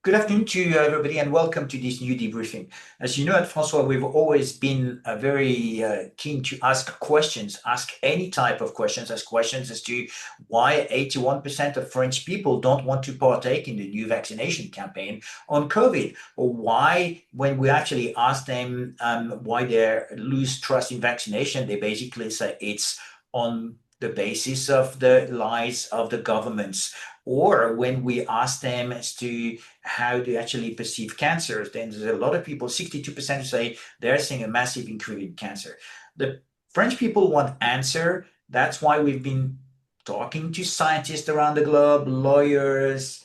Good afternoon to everybody and welcome to this new debriefing. As you know, at France-Soir, we've always been very keen to ask questions, ask any type of questions, ask questions as to why 81% of French people don't want to partake in the new vaccination campaign on COVID, or why, when we actually ask them why they lose trust in vaccination, they basically say it's on the basis of the lies of the governments. Or when we ask them as to how they actually perceive cancers, then there's a lot of people, 62% say they're seeing a massive increase in cancer. The French people want answer. That's why we've been talking to scientists around the globe, lawyers,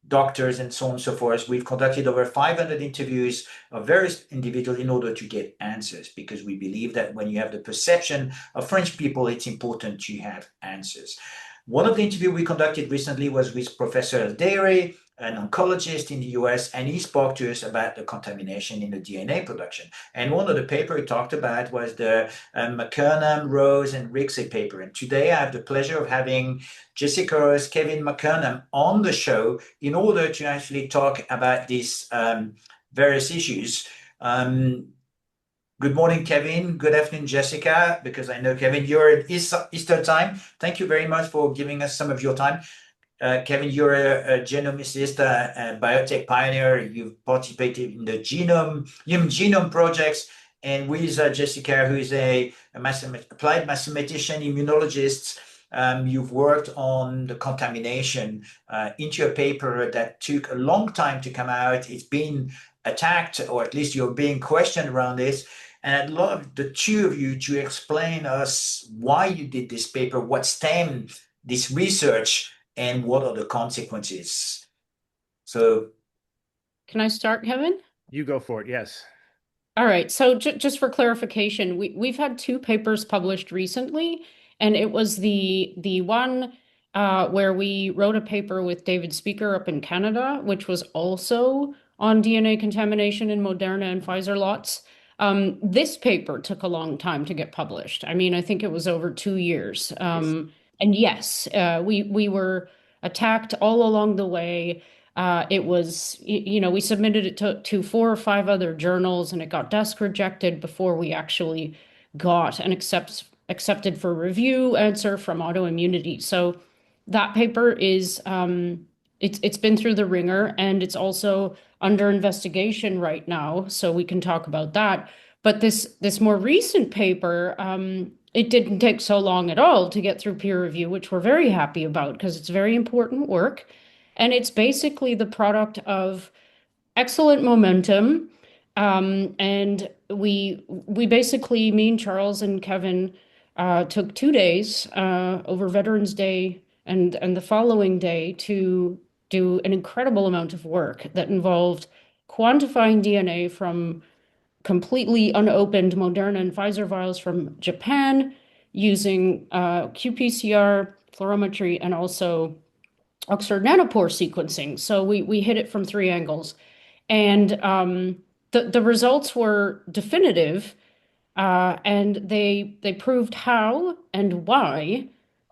doctors, and so on and so forth. We've conducted over 500 interviews of various individuals in order to get answers, because we believe that when you have the perception of French people, it's important to have answers. One of the interviews we conducted recently was with Professor Lire, an oncologist in the US, and he spoke to us about the contamination in the DNA production. And one of the papers he talked about was the McKernan, Rose, and Rixey paper. And today I have the pleasure of having Jessica Rose, Kevin McKernan on the show in order to actually talk about these various issues. Good morning, Kevin. Good afternoon, Jessica, because I know, Kevin, you're at Eastern time. Thank you very much for giving us some of your time. Kevin, you're a genomicist, a biotech pioneer. You've participated in the human genome projects. And with Jessica, who is a applied mathematician, immunologist, you've worked on the contamination into a paper that took a long time to come out. It's been attacked, or at least you're being questioned around this. And I'd love the two of you to explain us why you did this paper, what stemmed this research, and what are the consequences. So, Can I start, Kevin? You go for it. Yes. All right. So just for clarification, we've had two papers published recently, and it was the one where we wrote a paper with David Speaker up in Canada, which was also on DNA contamination in Moderna and Pfizer lots. This paper took a long time to get published. I mean, I think it was over 2 years. And yes, we were attacked all along the way. It was, we submitted it to four or five other journals, and it got desk rejected before we actually got an accepted for review answer from autoimmunity. So that paper is it's been through the ringer, and it's also under investigation right now, so we can talk about that. But this more recent paper, it didn't take so long at all to get through peer review, which we're very happy about because it's very important work. And it's basically the product of excellent momentum. And we basically, me and Charles and Kevin, took 2 days over Veterans Day and the following day to do an incredible amount of work that involved quantifying DNA from completely unopened Moderna and Pfizer vials from Japan using qPCR, fluorometry, and also Oxford nanopore sequencing. So we hit it from three angles. And the results were definitive, and they proved how and why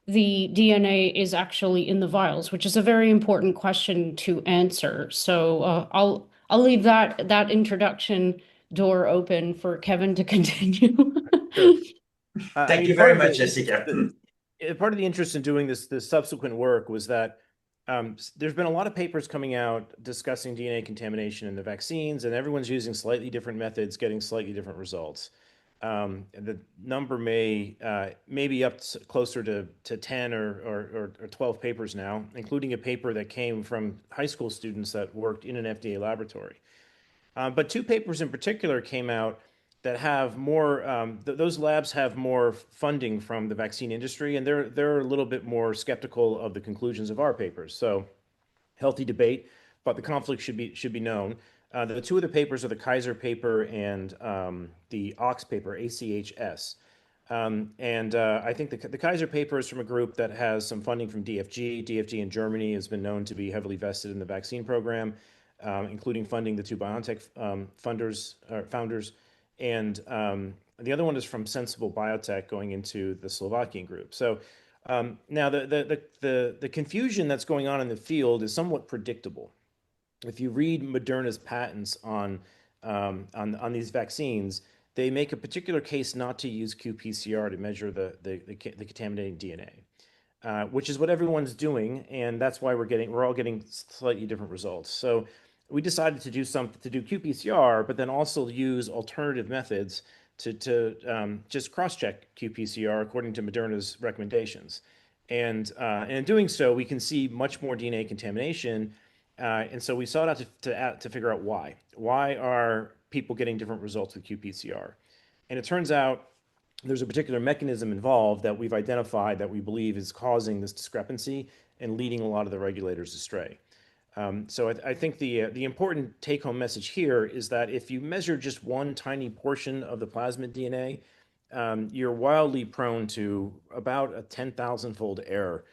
the DNA is actually in the vials, which is a very important question to answer. So I'll leave that introduction door open for Kevin to continue. Sure. thank you very much, Jessica. Part of the interest in doing this subsequent work was that there's been a lot of papers coming out discussing DNA contamination in the vaccines, and everyone's using slightly different methods, getting slightly different results. The number may be up closer to 10 or 12 papers now, including a paper that came from high school students that worked in an FDA laboratory. But two papers in particular came out that have more, those labs have more funding from the vaccine industry, and they're a little bit more skeptical of the conclusions of our papers. So healthy debate, but the conflict should be known. The two other papers are the Kaiser paper and the Ox paper, ACHS. I think the Kaiser paper is from a group that has some funding from DFG. DFG in Germany has been known to be heavily vested in the vaccine program, including funding the two BioNTech founders. And the other one is from Sensible Biotech going into the Slovakian group. So now the confusion that's going on in the field is somewhat predictable. if you read Moderna's patents on these vaccines, they make a particular case not to use qPCR to measure the contaminating DNA, which is what everyone's doing, and that's why we're all getting slightly different results. So we decided to do qPCR, but then also use alternative methods to just cross-check qPCR according to Moderna's recommendations. And in doing so, we can see much more DNA contamination. And so we sought out to figure out why. Why are people getting different results with qPCR? And it turns out there's a particular mechanism involved that we've identified that we believe is causing this discrepancy and leading a lot of the regulators astray. So I think the important take-home message here is that if you measure just one tiny portion of the plasmid DNA, you're wildly prone to about a 10,000-fold error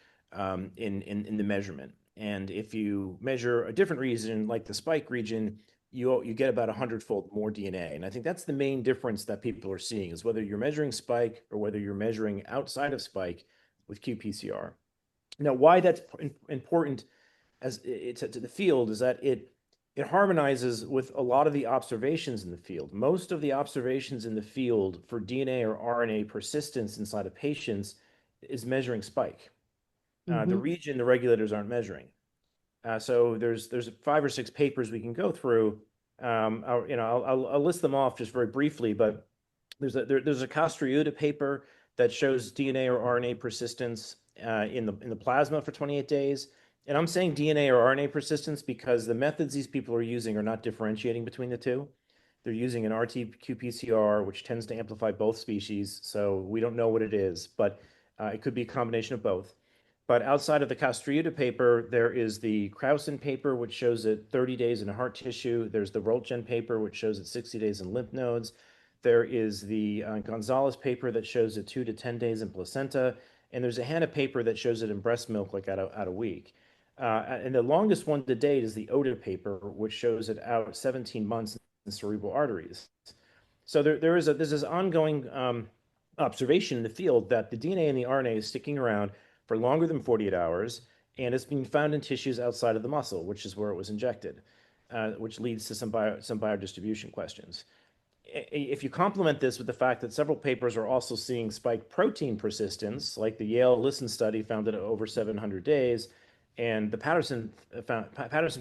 in the measurement. And if you measure a different region, like the spike region, you get about 100-fold more DNA. And I think that's the main difference that people are seeing, is whether you're measuring spike or whether you're measuring outside of spike with qPCR. Now, why that's important to the field is that it harmonizes with a lot of the observations in the field. Most of the observations in the field for DNA or RNA persistence inside of patients is measuring spike. The region the regulators aren't measuring. So there's 5 or 6 papers we can go through. I'll list them off just very briefly, but there's a Castriuta paper that shows DNA or RNA persistence in the plasma for 28 days. And I'm saying DNA or RNA persistence because the methods these people are using are not differentiating between the two. They're using an RT-qPCR, which tends to amplify both species, so we don't know what it is, but it could be a combination of both. But outside of the Castriuta paper, there is the Krausen paper, which shows it 30 days in heart tissue. There's the Roentgen paper, which shows it 60 days in lymph nodes. There is the Gonzalez paper that shows it 2 to 10 days in placenta. And there's a Hanna paper that shows it in breast milk, like at a week. And the longest one to date is the Oda paper, which shows it out 17 months in cerebral arteries. So there's this ongoing observation in the field that the DNA and the RNA is sticking around for longer than 48 hours, and it's being found in tissues outside of the muscle, which is where it was injected, which leads to some biodistribution questions. If you complement this with the fact that several papers are also seeing spike protein persistence, like the Yale Listen study found it at over 700 days, and the Patterson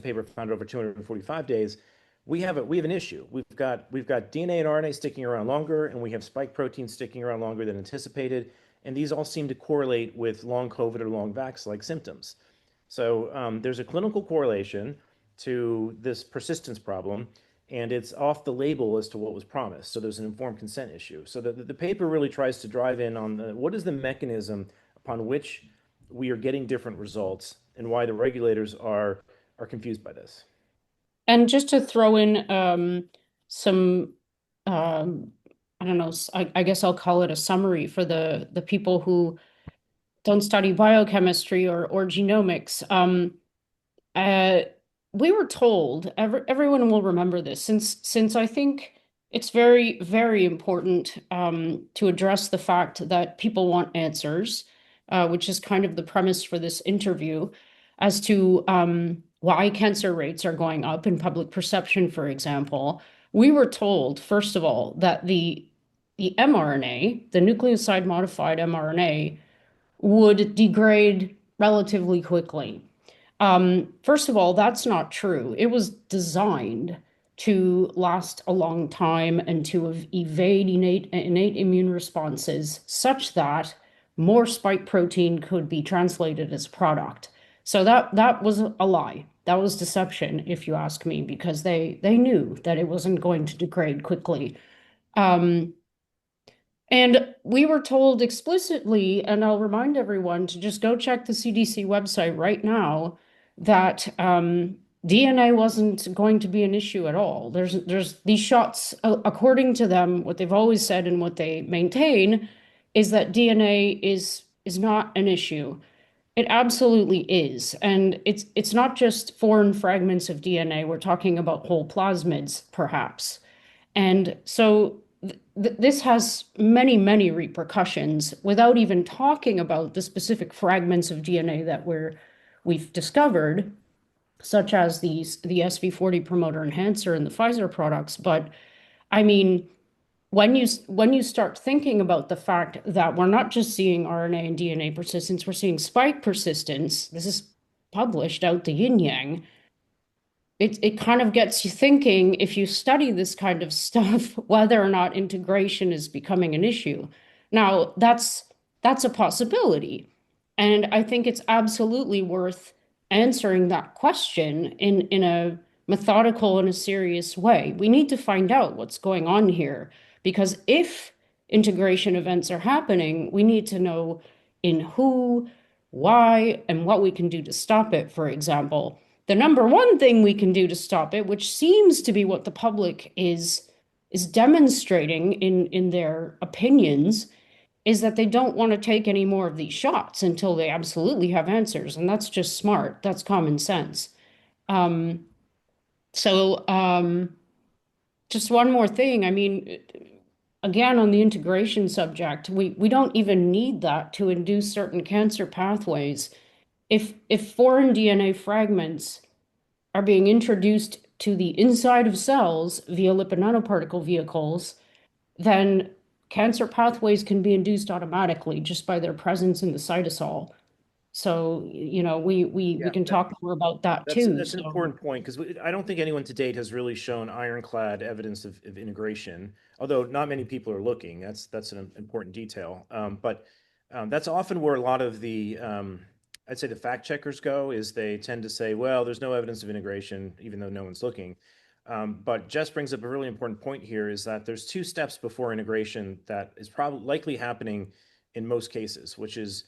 paper found it over 245 days, we have an issue. We've got DNA and RNA sticking around longer, and we have spike proteins sticking around longer than anticipated. And these all seem to correlate with long COVID or long vax-like symptoms. So there's a clinical correlation to this persistence problem, and it's off the label as to what was promised. So there's an informed consent issue. So the paper really tries to drive in on what is the mechanism upon which we are getting different results and why the regulators are confused by this. And just to throw in some I don't know, I guess I'll call it a summary for the people who don't study biochemistry or genomics. We were told, everyone will remember this, since I think it's very, very important to address the fact that people want answers, which is kind of the premise for this interview, as to why cancer rates are going up in public perception, for example. We were told, first of all, that the mRNA, the nucleoside modified mRNA, would degrade relatively quickly. First of all, that's not true. It was designed to last a long time and to evade innate immune responses such that more spike protein could be translated as product. So that was a lie. That was deception, if you ask me, because they knew that it wasn't going to degrade quickly. And we were told explicitly, and I'll remind everyone to just go check the CDC website right now, that DNA wasn't going to be an issue at all. There's these shots, according to them, what they've always said and what they maintain is that DNA is not an issue. It absolutely is. And it's not just foreign fragments of DNA. We're talking about whole plasmids, perhaps. And so this has many, many repercussions without even talking about the specific fragments of DNA that we've discovered. such as the SV40 promoter enhancer in the Pfizer products. But I mean, when you start thinking about the fact that we're not just seeing RNA and DNA persistence, we're seeing spike persistence. This is published out the yin yang. It kind of gets you thinking, if you study this kind of stuff, whether or not integration is becoming an issue. Now, that's a possibility. And I think it's absolutely worth answering that question in a methodical and a serious way. We need to find out what's going on here, because if integration events are happening, we need to know in who, why, and what we can do to stop it, for example. The number one thing we can do to stop it, which seems to be what the public is demonstrating in their opinions, is that they don't want to take any more of these shots until they absolutely have answers. And that's just smart. That's common sense. Um, so just one more thing. I mean, again, on the integration subject, we don't even need that to induce certain cancer pathways. If foreign DNA fragments are being introduced to the inside of cells via lipid nanoparticle vehicles, then cancer pathways can be induced automatically just by their presence in the cytosol. So, you know, we Yeah, can talk more about that that's too. an So, important point, because I don't think anyone to date has really shown ironclad evidence of integration, although not many people are looking. That's an important detail. But that's often where a lot of the I'd say the fact checkers go, is they tend to say, well, there's no evidence of integration, even though no one's looking. But Jess brings up a really important point here, is that there's two steps before integration that is probably likely happening in most cases, which is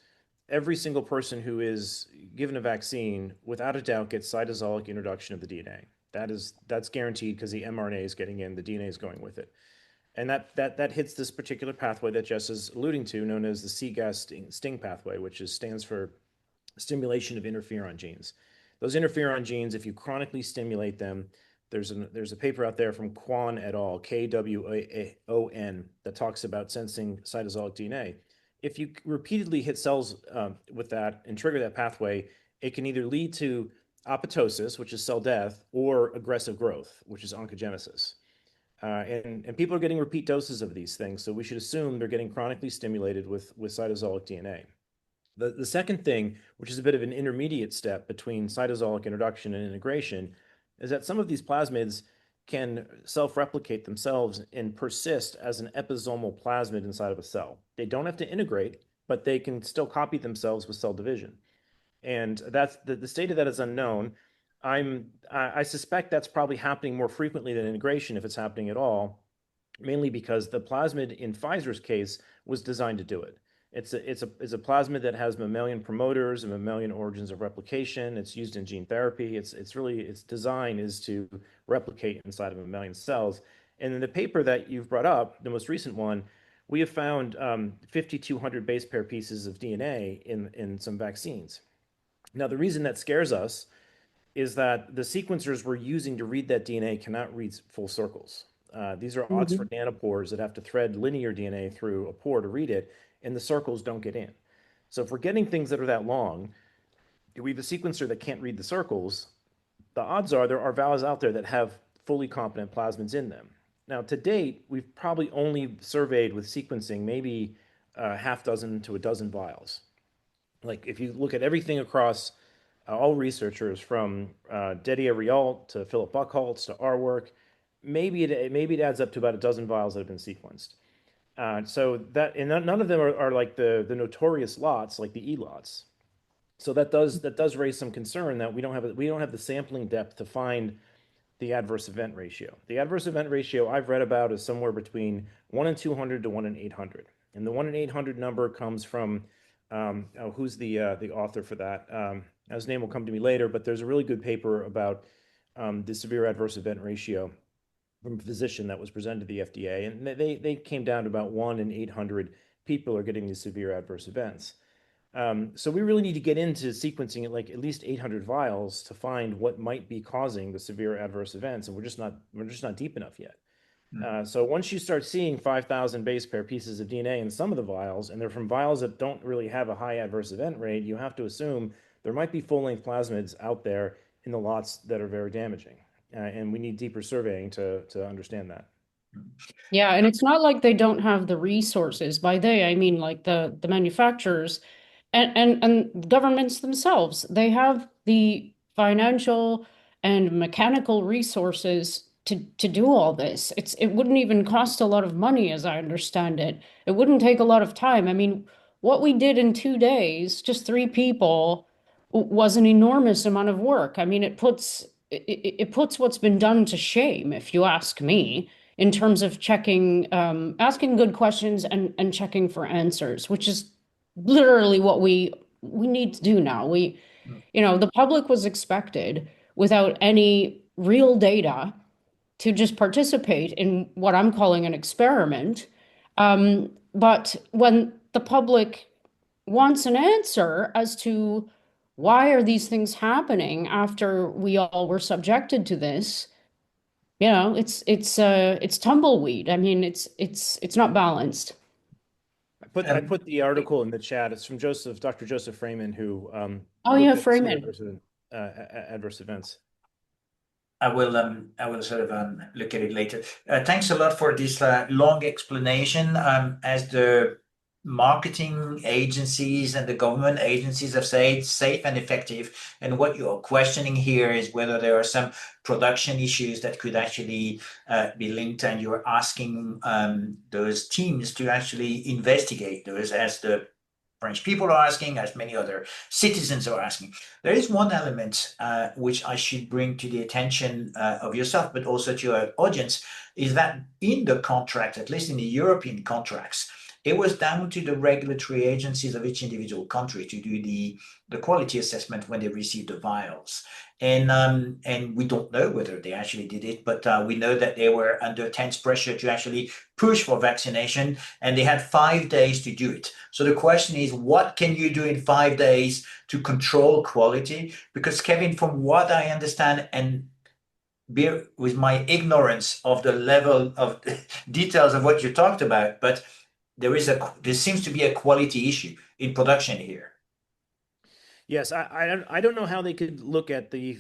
every single person who is given a vaccine, without a doubt, gets cytosolic introduction of the DNA. That's guaranteed, because the mRNA is getting in, the DNA is going with it. And that hits this particular pathway that Jess is alluding to, known as the CGAS sting pathway, which stands for stimulation of interferon genes. Those interferon genes, if you chronically stimulate them, there's a paper out there from Kwon et al., Kwon, that talks about sensing cytosolic DNA. If you repeatedly hit cells with that and trigger that pathway, it can either lead to apoptosis, which is cell death, or aggressive growth, which is oncogenesis. And people are getting repeat doses of these things, so we should assume they're getting chronically stimulated with cytosolic DNA. The second thing, which is a bit of an intermediate step between cytosolic introduction and integration, is that some of these plasmids can self-replicate themselves and persist as an episomal plasmid inside of a cell. They don't have to integrate, but they can still copy themselves with cell division. And that's the state of that is unknown. I suspect that's probably happening more frequently than integration, if it's happening at all, mainly because the plasmid in Pfizer's case was designed to do it. It's a plasmid that has mammalian promoters and mammalian origins of replication. It's used in gene therapy. Its design is to replicate inside of mammalian cells. And in the paper that you've brought up, the most recent one, we have found 5,200 base pair pieces of DNA in some vaccines. Now, the reason that scares us is that the sequencers we're using to read that DNA cannot read full circles. These are Oxford nanopores that have to thread linear DNA through a pore to read it, and the circles don't get in. So if we're getting things that are that long, we have a sequencer that can't read the circles, the odds are there are vials out there that have fully competent plasmids in them. Now, to date, we've probably only surveyed with sequencing maybe a half dozen to a dozen vials. Like, if you look at everything across all researchers, from Didier Riault to Philip Buchholz to our work, maybe it adds up to about a dozen vials that have been sequenced. So that, and none of them are like the notorious lots, like the E lots. So that does raise some concern that we don't have the sampling depth to find the adverse event ratio. The adverse event ratio I've read about is somewhere between 1 in 200 to 1 in 800. And the 1 in 800 number comes from, who's the author for that? His name will come to me later, but there's a really good paper about the severe adverse event ratio from a physician that was presented to the FDA. And they came down to about 1 in 800 people are getting these severe adverse events. So we really need to get into sequencing at least 800 vials to find what might be causing the severe adverse events, and we're just not deep enough yet. So once you start seeing 5,000 base pair pieces of DNA in some of the vials, and they're from vials that don't really have a high adverse event rate, you have to assume there might be full-length plasmids out there in the lots that are very damaging. And we need deeper surveying to understand that. Yeah, and it's not like they don't have the resources. By they, I mean like the manufacturers and governments themselves. They have the financial and mechanical resources to do all this. It wouldn't even cost a lot of money, as I understand it. It wouldn't take a lot of time. I mean, what we did in 2 days, just three people, was an enormous amount of work. I mean, it puts what's been done to shame, if you ask me, in terms of checking, asking good questions and checking for answers, which is literally what we need to do now. The public was expected without any real data to just participate in what I'm calling an experiment. But when the public wants an answer as to why are these things happening after we all were subjected to this, it's tumbleweed. I mean, it's not balanced. I put the article in the chat. It's from Dr. Joseph Freeman, who Oh looked yeah, at Freeman. adverse events. I will sort of look at it later. Thanks a lot for this long explanation. As the marketing agencies and the government agencies have said, safe and effective. And what you're questioning here is whether there are some production issues that could actually be linked, and you're asking those teams to actually investigate those, as the French people are asking, as many other citizens are asking. There is one element which I should bring to the attention of yourself, but also to our audience, is that in the contract, at least in the European contracts, it was down to the regulatory agencies of each individual country to do the quality assessment when they received the vials. And we don't know whether they actually did it, but we know that they were under tense pressure to actually push for vaccination, and they had 5 days to do it. So the question is, what can you do in 5 days to control quality? Because Kevin, from what I understand, and bear with my ignorance of the level of details of what you talked about, but there seems to be a quality issue in production here. Yes, I don't know how they could look at the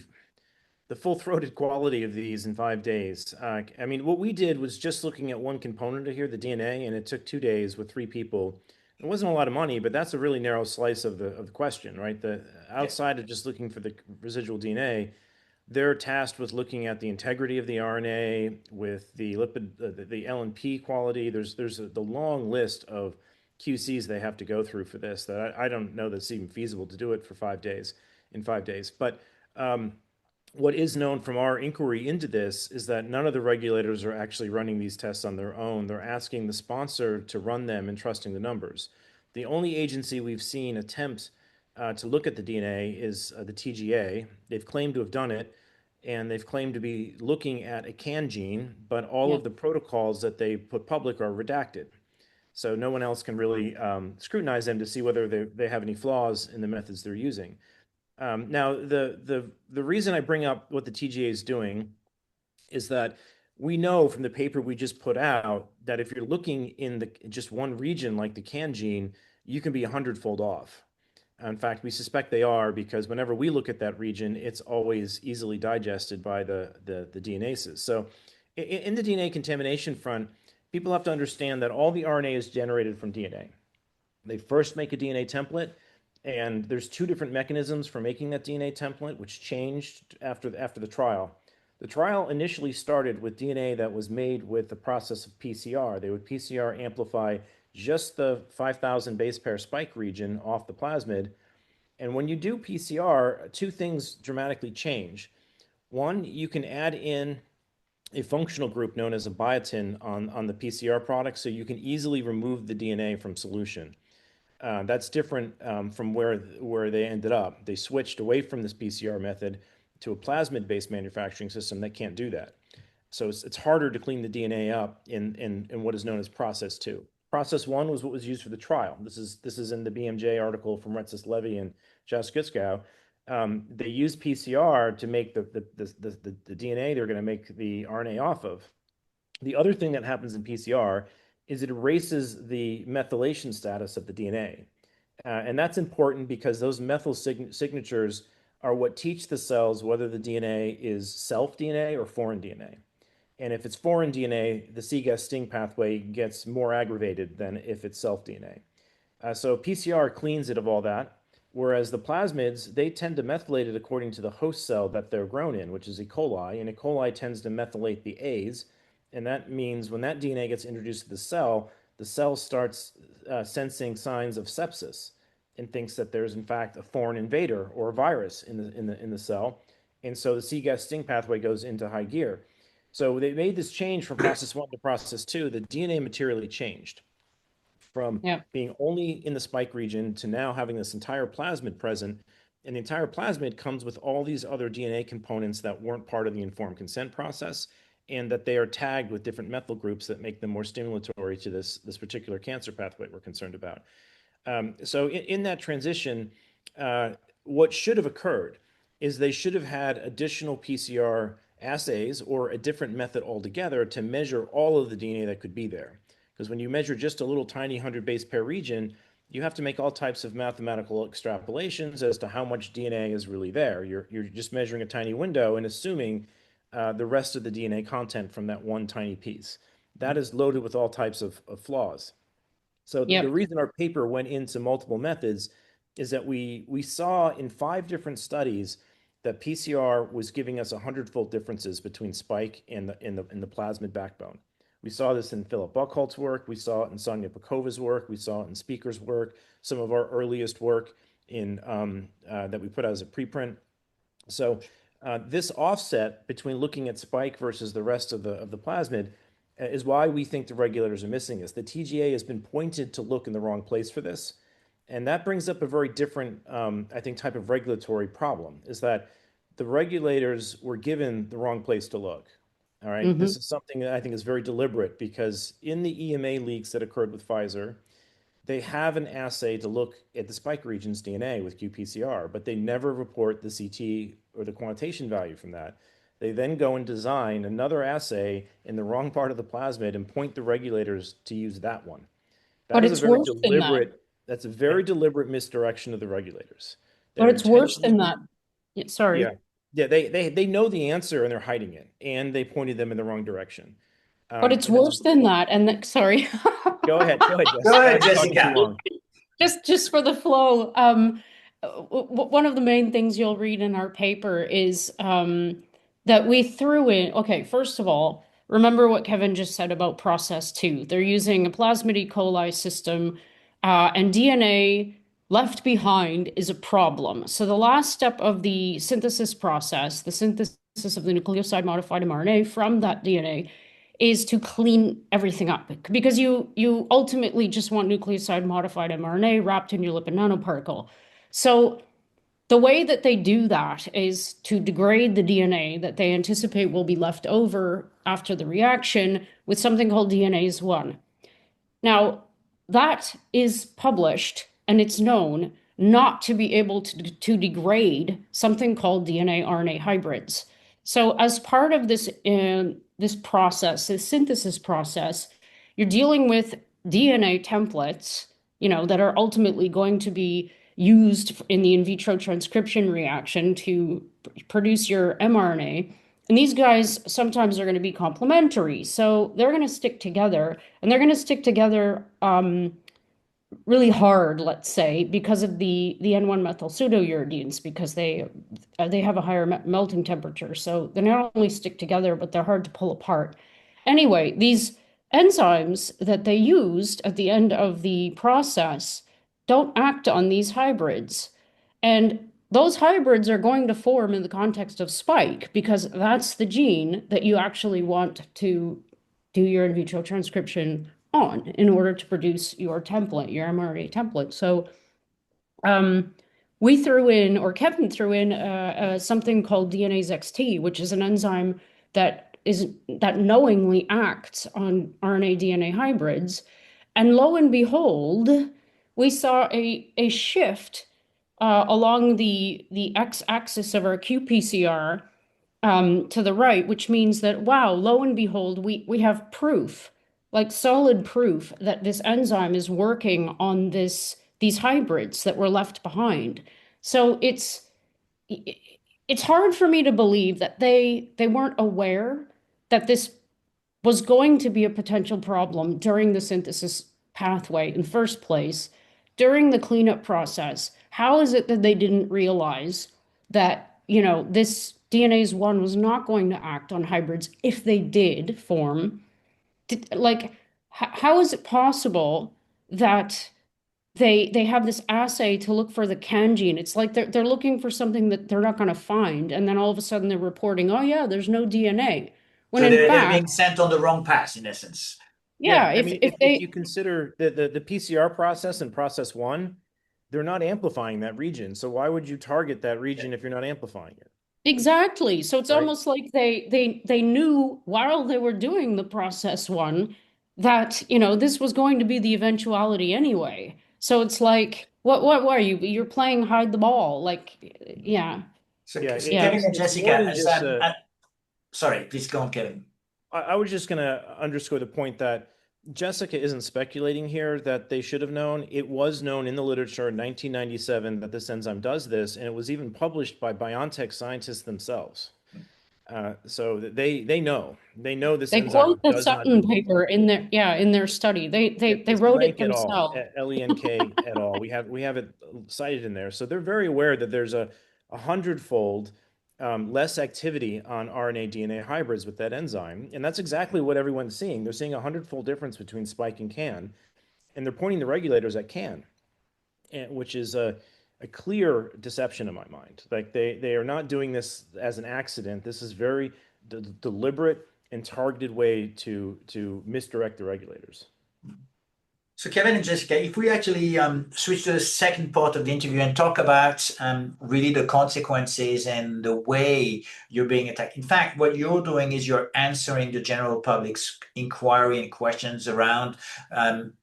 full-throated quality of these in 5 days. I mean, what we did was just looking at one component of here, the DNA, and it took 2 days with 3 people. It wasn't a lot of money, but that's a really narrow slice of the question, right? The outside of just looking for the residual DNA, they're tasked with looking at the integrity of the RNA, with the lipid, the LNP quality. There's the long list of QCs they have to go through for this that I don't know that it's even feasible to do it for 5 days, in 5 days. But what is known from our inquiry into this is that none of the regulators are actually running these tests on their own. They're asking the sponsor to run them and trusting the numbers. The only agency we've seen attempt to look at the DNA is the TGA. They've claimed to have done it, and they've claimed to be looking at a CAN gene, but all of the protocols that they put public are redacted. So no one else can really scrutinize them to see whether they have any flaws in the methods they're using. Now, the reason I bring up what the TGA is doing is that we know from the paper we just put out that if you're looking in just one region like the CAN gene, you can be 100-fold off. In fact, we suspect they are, because whenever we look at that region, it's always easily digested by the DNases. So in the DNA contamination front, people have to understand that all the RNA is generated from DNA. They first make a DNA template, and there's 2 different mechanisms for making that DNA template, which changed after the trial. The trial initially started with DNA that was made with the process of PCR. They would PCR amplify just the 5,000 base pair spike region off the plasmid. And when you do PCR, 2 things dramatically change. One, you can add in a functional group known as a biotin on the PCR product, so you can easily remove the DNA from solution. That's different from where they ended up. They switched away from this PCR method to a plasmid-based manufacturing system that can't do that. So it's harder to clean the DNA up in what is known as process 2. Process 1 was what was used for the trial. This is in the BMJ article from Retsis Levy and Jaskutskow. They used PCR to make the DNA they're going to make the RNA off of. The other thing that happens in PCR is it erases the methylation status of the DNA. And that's important because those methyl signatures are what teach the cells whether the DNA is self DNA or foreign DNA. And if it's foreign DNA, the C-gas-sting pathway gets more aggravated than if it's self DNA. So PCR cleans it of all that, whereas the plasmids, they tend to methylate it according to the host cell that they're grown in, which is E. coli, and E. coli tends to methylate the A's, and that means when that DNA gets introduced to the cell starts sensing signs of sepsis and thinks that there's in fact a foreign invader or a virus in the cell, and so the C-gas-sting pathway goes into high gear. So they made this change from process 1 to process 2. The DNA materially changed from being only in the spike region to now having this entire plasmid present. And the entire plasmid comes with all these other DNA components that weren't part of the informed consent process, and that they are tagged with different methyl groups that make them more stimulatory to this particular cancer pathway we're concerned about. So in that transition, what should have occurred is they should have had additional PCR assays or a different method altogether to measure all of the DNA that could be there. Because when you measure just a little tiny 100 base pair region, you have to make all types of mathematical extrapolations as to how much DNA is really there. You're just measuring a tiny window and assuming the rest of the DNA content from that one tiny piece. That is loaded with all types of flaws. So the reason our paper went into multiple methods is that we saw in 5 different studies that PCR was giving us 100-fold differences between spike and the plasmid backbone. We saw this in Philip Buchholz's work. We saw it in Sonia Pekova's work. We saw it in Speaker's work, some of our earliest work in that we put out as a preprint. So this offset between looking at spike versus the rest of the plasmid is why we think the regulators are missing this. The TGA has been pointed to look in the wrong place for this. And that brings up a very different, I think, type of regulatory problem, is that the regulators were given the wrong place to look. All right. This is something that I think is very deliberate, because in the EMA leaks that occurred with Pfizer, they have an assay to look at the spike region's DNA with qPCR, but they never report the CT or the quantitation value from that. They then go and design another assay in the wrong part of the plasmid and point the regulators to use that one. But it's worse than that. That's a very deliberate misdirection of the regulators. But it's worse than that. Sorry. Yeah, they know the answer and they're hiding it, and they pointed them in the wrong direction. But it's worse than that. And sorry. Go ahead, Jessica. Go ahead, Jessica. Just for the flow. One of the main things you'll read in our paper is that we threw in. Okay, first of all, remember what Kevin just said about process 2. They're using a plasmid E. coli system, and DNA left behind is a problem. So the last step of the synthesis process, the synthesis of the nucleoside modified mRNA from that DNA, is to clean everything up, because you ultimately just want nucleoside modified mRNA wrapped in your lipid nanoparticle. So the way that they do that is to degrade the DNA that they anticipate will be left over after the reaction with something called DNase 1. Now, that is published, and it's known not to be able to degrade something called DNA-RNA hybrids. So as part of this process, this synthesis process, you're dealing with DNA templates, that are ultimately going to be used in the in vitro transcription reaction to produce your mRNA. And these guys sometimes are going to be complementary. So they're going to stick together, and they're going to stick together really hard, let's say, because of the N1 methyl pseudouridines, because they have a higher melting temperature. So they not only stick together, but they're hard to pull apart. Anyway, these enzymes that they used at the end of the process don't act on these hybrids. And those hybrids are going to form in the context of spike, because that's the gene that you actually want to do your in vitro transcription on in order to produce your template, your mRNA template. So we threw in, or Kevin threw in, something called DNase XT, which is an enzyme that knowingly acts on RNA DNA hybrids. And lo and behold, we saw a shift along the x-axis of our qPCR to the right, which means that, wow, lo and behold, we have proof, like solid proof, that this enzyme is working on these hybrids that were left behind. So it's it's hard for me to believe that they weren't aware that this was going to be a potential problem during the synthesis pathway in the first place, during the cleanup process. How is it that they didn't realize that, this DNase 1 was not going to act on hybrids if they did form? Like, how is it possible that they have this assay to look for the CAN gene? It's like they're looking for something that they're not going to find, and then all of a sudden they're reporting, oh yeah, there's no DNA. When So in they're fact, being sent on the wrong path, in essence. Yeah, yeah, I if mean, if if you they consider the PCR process and process one, they're not amplifying that region. So why would you target that region if you're not amplifying it, exactly. So it's right? almost like they knew while they were doing the process one that, this was going to be the eventuality anyway. So it's like, what were you? You're playing hide the ball. Like, yeah, So, Yeah, so yeah. Kevin and it's more Jessica, than just sorry, please go on, Kevin. I was just going to underscore the point that Jessica isn't speculating here that they should have known. It was known in the literature in 1997 that this enzyme does this, and it was even published by BioNTech scientists themselves. So they know this They enzyme quote the does not do Sutton this. paper in their study. They It's wrote it Lenk et al., themselves. Lenk et al. We have it cited in there. So they're very aware that there's a hundredfold less activity on RNA DNA hybrids with that enzyme, and that's exactly what everyone's seeing. They're seeing a hundredfold difference between spike and CAN, and they're pointing the regulators at CAN, which is a clear deception in my mind. Like they are not doing this as an accident. This is very deliberate and targeted way to misdirect the regulators. So, Kevin and Jessica, if we actually switch to the second part of the interview and talk about really the consequences and the way you're being attacked. In fact, what you're doing is you're answering the general public's inquiry and questions around,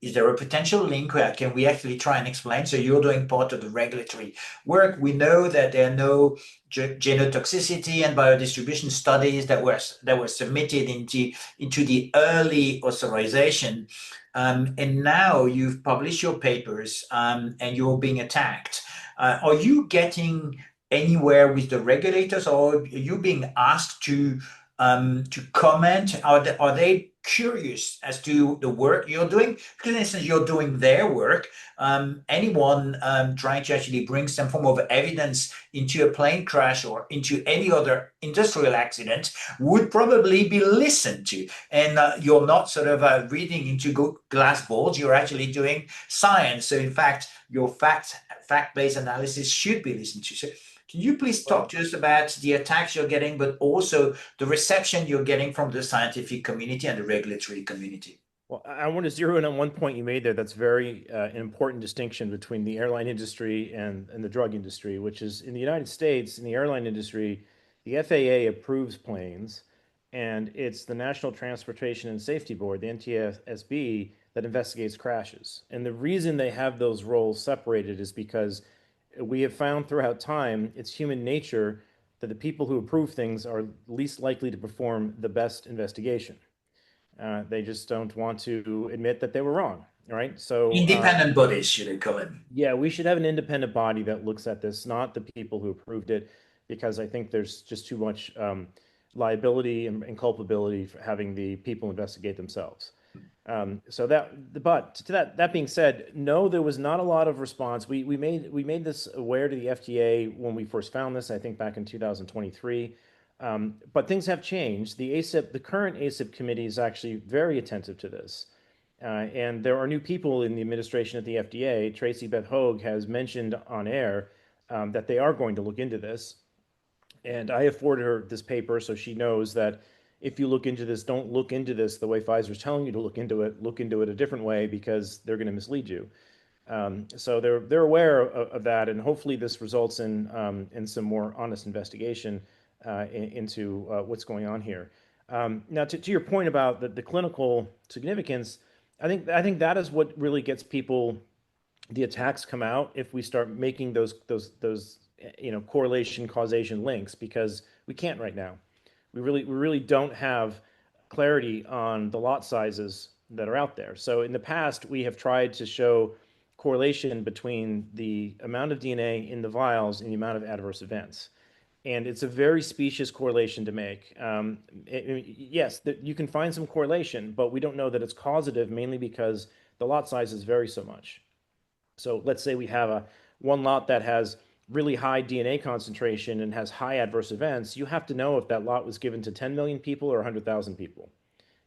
is there a potential link? Can we actually try and explain? So you're doing part of the regulatory work. We know that there are no genotoxicity and biodistribution studies that were submitted into the early authorization. And now you've published your papers and you're being attacked. Are you getting anywhere with the regulators, or are you being asked to comment? Are they curious as to the work you're doing? Because in essence, you're doing their work. Anyone trying to actually bring some form of evidence into a plane crash or into any other industrial accident would probably be listened to. And you're not sort of reading into glass balls. You're actually doing science. So in fact, your fact-based analysis should be listened to. So can you please talk to us about the attacks you're getting, but also the reception you're getting from the scientific community and the regulatory community? Well, I want to zero in on one point you made there that's very an important distinction between the airline industry and the drug industry, which is in the United States, in the airline industry, the FAA approves planes, and it's the National Transportation and Safety Board, the NTSB, that investigates crashes. And the reason they have those roles separated is because we have found throughout time it's human nature that the people who approve things are least likely to perform the best investigation. They just don't want to admit that they were wrong, right? So Independent bodies, should I call it? yeah, we should have an independent body that looks at this, not the people who approved it, because I think there's just too much liability and culpability for having the people investigate themselves. But to that being said, no, there was not a lot of response. We made this aware to the FDA when we first found this, I think back in 2023. But things have changed. The current ACIP committee is actually very attentive to this. And there are new people in the administration at the FDA. Tracy Beth Hogue has mentioned on air that they are going to look into this. And I have forwarded her this paper so she knows that if you look into this, don't look into this the way Pfizer's telling you to look into it a different way, because they're going to mislead you. So they're aware of that, and hopefully this results in some more honest investigation into what's going on here. Now, to your point about the clinical significance, I think that is what really gets people. The attacks come out if we start making those correlation causation links, because we can't right now. We really don't have clarity on the lot sizes that are out there. So in the past, we have tried to show correlation between the amount of DNA in the vials and the amount of adverse events. And it's a very specious correlation to make. Yes, you can find some correlation, but we don't know that it's causative, mainly because the lot sizes vary so much. So let's say we have one lot that has really high DNA concentration and has high adverse events. You have to know if that lot was given to 10 million people or 100,000 people.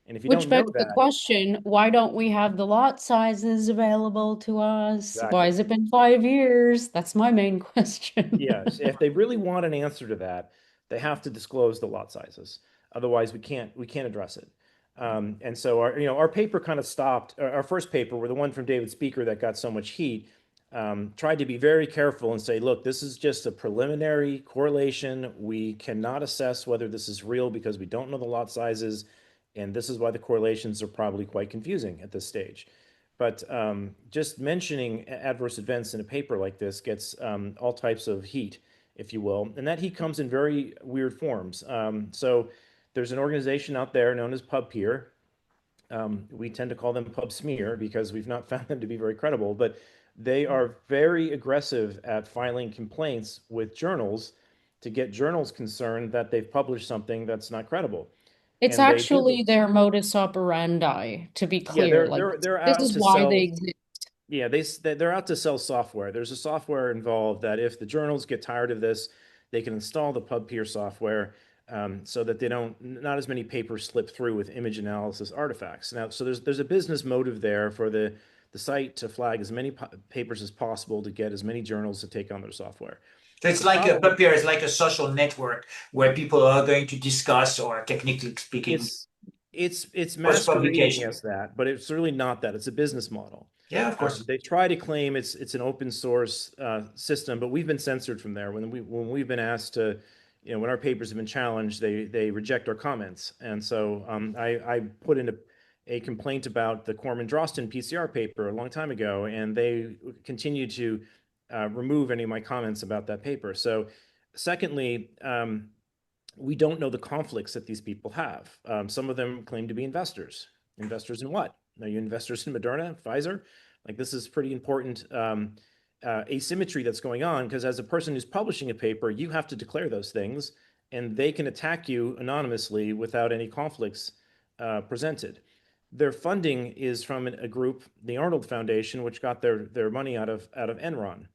And if you Which don't know begs the that, question, why don't we have the lot sizes available to us? Why exactly. has it been 5 years? That's my main question. Yes, if they really want an answer to that, they have to disclose the lot sizes. Otherwise, we can't address it. And so our paper kind of stopped. Our first paper, where the one from David Speaker that got so much heat, tried to be very careful and say, look, this is just a preliminary correlation. We cannot assess whether this is real because we don't know the lot sizes, and this is why the correlations are probably quite confusing at this stage. But just mentioning adverse events in a paper like this gets all types of heat, if you will. And that heat comes in very weird forms. So there's an organization out there known as PubPeer. We tend to call them PubSmear because we've not found them to be very credible, but they are very aggressive at filing complaints with journals to get journals concerned that they've published something that's not credible. It's And they do actually this. their modus operandi, to be Yeah, clear. Like they're this out is to why they sell. exist. Yeah, they're out to sell software. There's a software involved that if the journals get tired of this, they can install the PubPeer software, so that they not as many papers slip through with image analysis artifacts. Now, so there's a business motive there for the site to flag as many papers as possible to get as many journals to take on their software. So it's The like problem Papier is like a social network where people are going to discuss, or technically speaking, it's it's post masquerading publication. as that, but it's really not that. It's a business model. Yeah, of course. They try to claim it's an open source system, but we've been censored from there. When we've been asked to, when our papers have been challenged, they reject our comments. And so I put in a complaint about the Corman-Drosten PCR paper a long time ago, and they continue to remove any of my comments about that paper. So, secondly, we don't know the conflicts that these people have. Some of them claim to be investors. Investors in what? Are you investors in Moderna, Pfizer? Like, this is pretty important asymmetry that's going on, because as a person who's publishing a paper, you have to declare those things, and they can attack you anonymously without any conflicts presented. Their funding is from a group, the Arnold Foundation, which got their money out of Enron.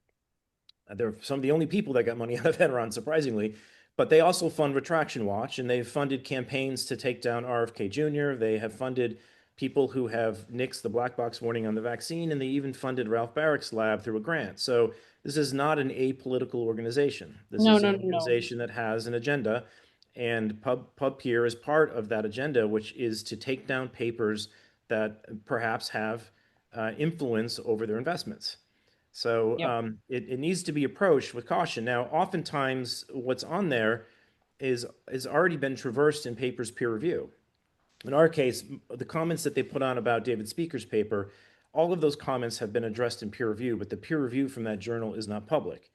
They're some of the only people that got money out of Enron, surprisingly. But they also fund Retraction Watch, and they've funded campaigns to take down RFK Jr. They have funded people who have nixed the black box warning on the vaccine, and they even funded Ralph Barrick's lab through a grant. So this is not an apolitical organization. This No, is no, an no, no. organization that has an agenda, and PubPeer is part of that agenda, which is to take down papers that perhaps have influence over their investments. So Yep. it needs to be approached with caution. Now, oftentimes, what's on there is already been traversed in papers peer review. In our case, the comments that they put on about David Speaker's paper, all of those comments have been addressed in peer review, but the peer review from that journal is not public.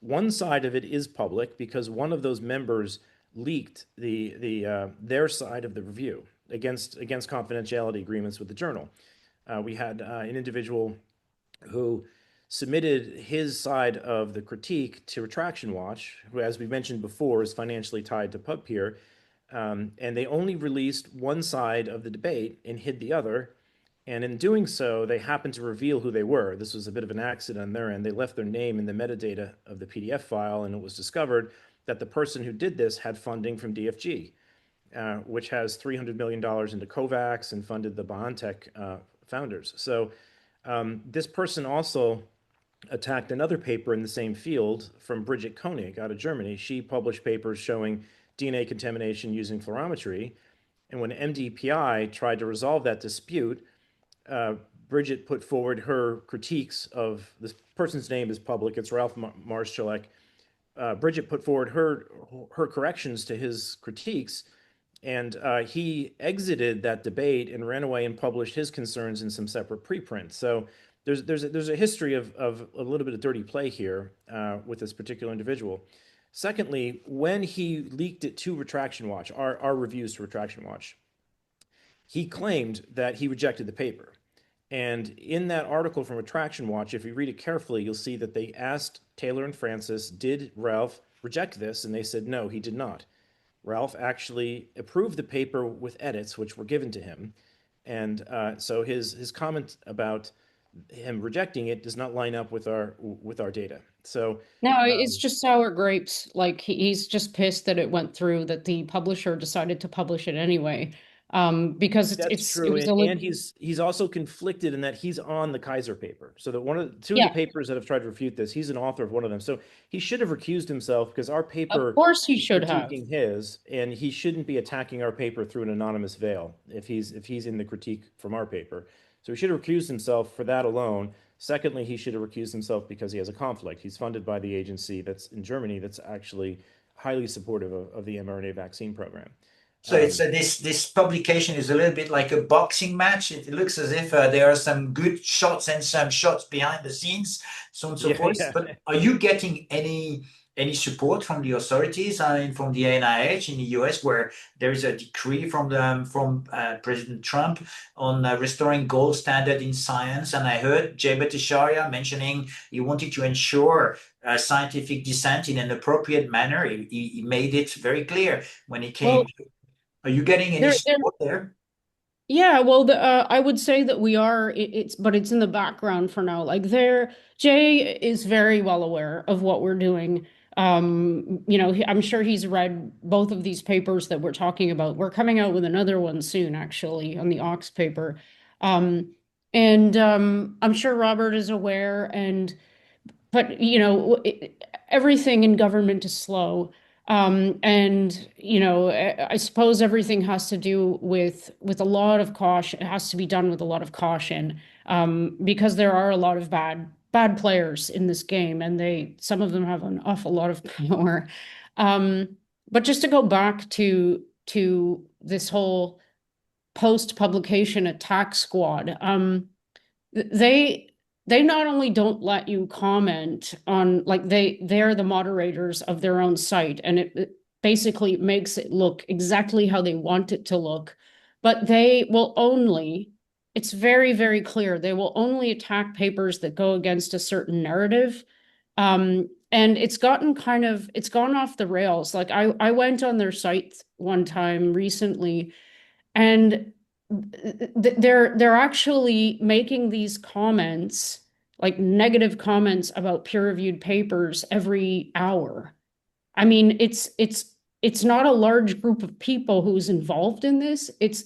One side of it is public because one of those members leaked their side of the review against confidentiality agreements with the journal. We had an individual who submitted his side of the critique to Retraction Watch, who, as we mentioned before, is financially tied to PubPeer, and they only released one side of the debate and hid the other. And in doing so, they happened to reveal who they were. This was a bit of an accident on their end. They left their name in the metadata of the PDF file, and it was discovered that the person who did this had funding from DFG, which has $300 million into COVAX and funded the BioNTech founders. So this person also attacked another paper in the same field from Bridget Koenig out of Germany. She published papers showing DNA contamination using fluorometry. And when MDPI tried to resolve that dispute, Bridget put forward her critiques of this person's name is public. It's Ralph Marszalek. Bridget put forward her corrections to his critiques, and he exited that debate and ran away and published his concerns in some separate preprints. So there's a history of a little bit of dirty play here with this particular individual. Secondly, when he leaked it to Retraction Watch, our reviews to Retraction Watch, he claimed that he rejected the paper. And in that article from Retraction Watch, if you read it carefully, you'll see that they asked Taylor and Francis, did Ralph reject this? And they said, no, he did not. Ralph actually approved the paper with edits, which were given to him. And so his comment about him rejecting it does not line up with our data. So No, it's um, just sour grapes. Like he's just pissed that it went through, that the publisher decided to publish it anyway. Because that's it true, was a and he's also conflicted in that he's on the Kaiser paper. So that two of the yeah, papers that have tried to refute this, he's an author of one of them. So he should have recused himself because our of paper course he is should have. critiquing his, and he shouldn't be attacking our paper through an anonymous veil if he's in the critique from our paper. So he should have recused himself for that alone. Secondly, he should have recused himself because he has a conflict. He's funded by the agency that's in Germany that's actually highly supportive of the mRNA vaccine program. So it's this publication is a little bit like a boxing match. It looks as if there are some good shots and some shots behind the scenes, so on and so Yeah, forth. yeah. But are you getting any support from the authorities, I mean, from the NIH in the US, where there is a decree from President Trump on restoring gold standard in science? And I heard Jay Bhattacharya mentioning he wanted to ensure scientific dissent in an appropriate manner. He made it very clear when he came. Well, Are you getting any there support there? Yeah, well, I would say that we are. But it's in the background for now. Like Jay is very well aware of what we're doing. I'm sure he's read both of these papers that we're talking about. We're coming out with another one soon, actually, on the Ox paper. And I'm sure Robert is aware. But everything in government is slow. And I suppose everything has to do with a lot of caution. It has to be done with a lot of caution, because there are a lot of bad players in this game, and some of them have an awful lot of power. But just to go back to this whole post-publication attack squad, they they not only don't let you comment on, like, they're the moderators of their own site, and it basically makes it look exactly how they want it to look, but they will only, it's very, very clear, they will only attack papers that go against a certain narrative. And it's gone off the rails. Like I went on their site one time recently, and they're actually making these comments, like negative comments about peer-reviewed papers every hour. I mean, it's not a large group of people who's involved in this. It's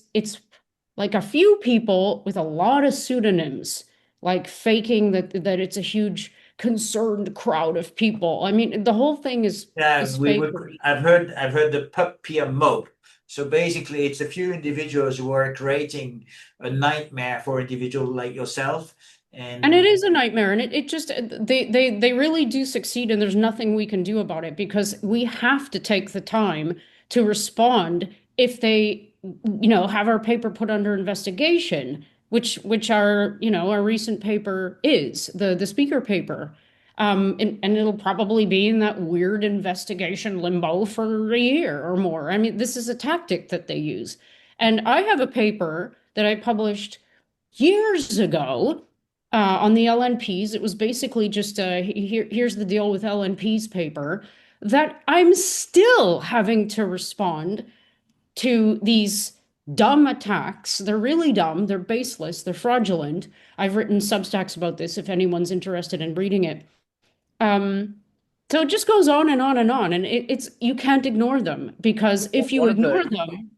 like a few people with a lot of pseudonyms, like faking that it's a huge concerned crowd of people. I mean, the whole thing Yeah, is we would. fakery. I've heard the pup peer mob. So basically, it's a few individuals who are creating a nightmare for individuals like yourself. And it And is a nightmare, and it just they really do succeed, and there's nothing we can do about it, because we have to take the time to respond if they, have our paper put under investigation, which our recent paper is the speaker paper. And it'll probably be in that weird investigation limbo for a year or more. I mean, this is a tactic that they use. And I have a paper that I published years ago, on the LNPs. It was basically just here's the deal with LNP's paper, that I'm still having to respond to these dumb attacks. They're really dumb, they're baseless, they're fraudulent. I've written Substacks about this if anyone's interested in reading it. Um, so it just goes on and on and on, and it's you can't ignore them, because if you one of ignore the them,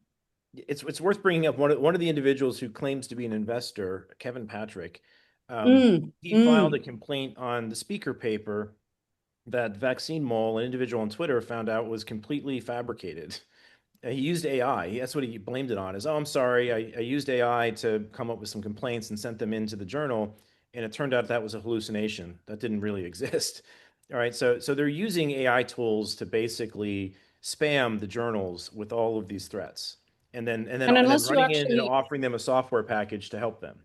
it's worth bringing up one of the individuals who claims to be an investor, Kevin Patrick. mm, He filed a mm. complaint on the speaker paper that Vaccine Mole, an individual on Twitter, found out was completely fabricated. He used AI. That's what he blamed it on. Is, oh, I'm sorry, I used AI to come up with some complaints and sent them into the journal, and it turned out that was a hallucination. That didn't really exist. All right, so they're using AI tools to basically spam the journals with all of these threats, and then and unless you running in and actually offering them a software package to help them.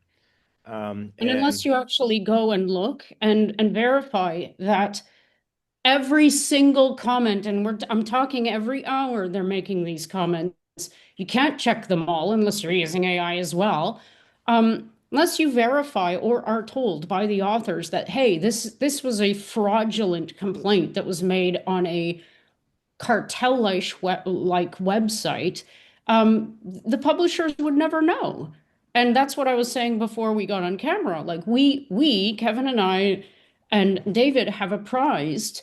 And And unless you actually go and look and verify that every single comment, and I'm talking every hour they're making these comments. You can't check them all unless you're using AI as well. unless you verify or are told by the authors that, hey, this was a fraudulent complaint that was made on a cartel-like website, the publishers would never know. And that's what I was saying before we got on camera. Like Kevin and I and David have apprised,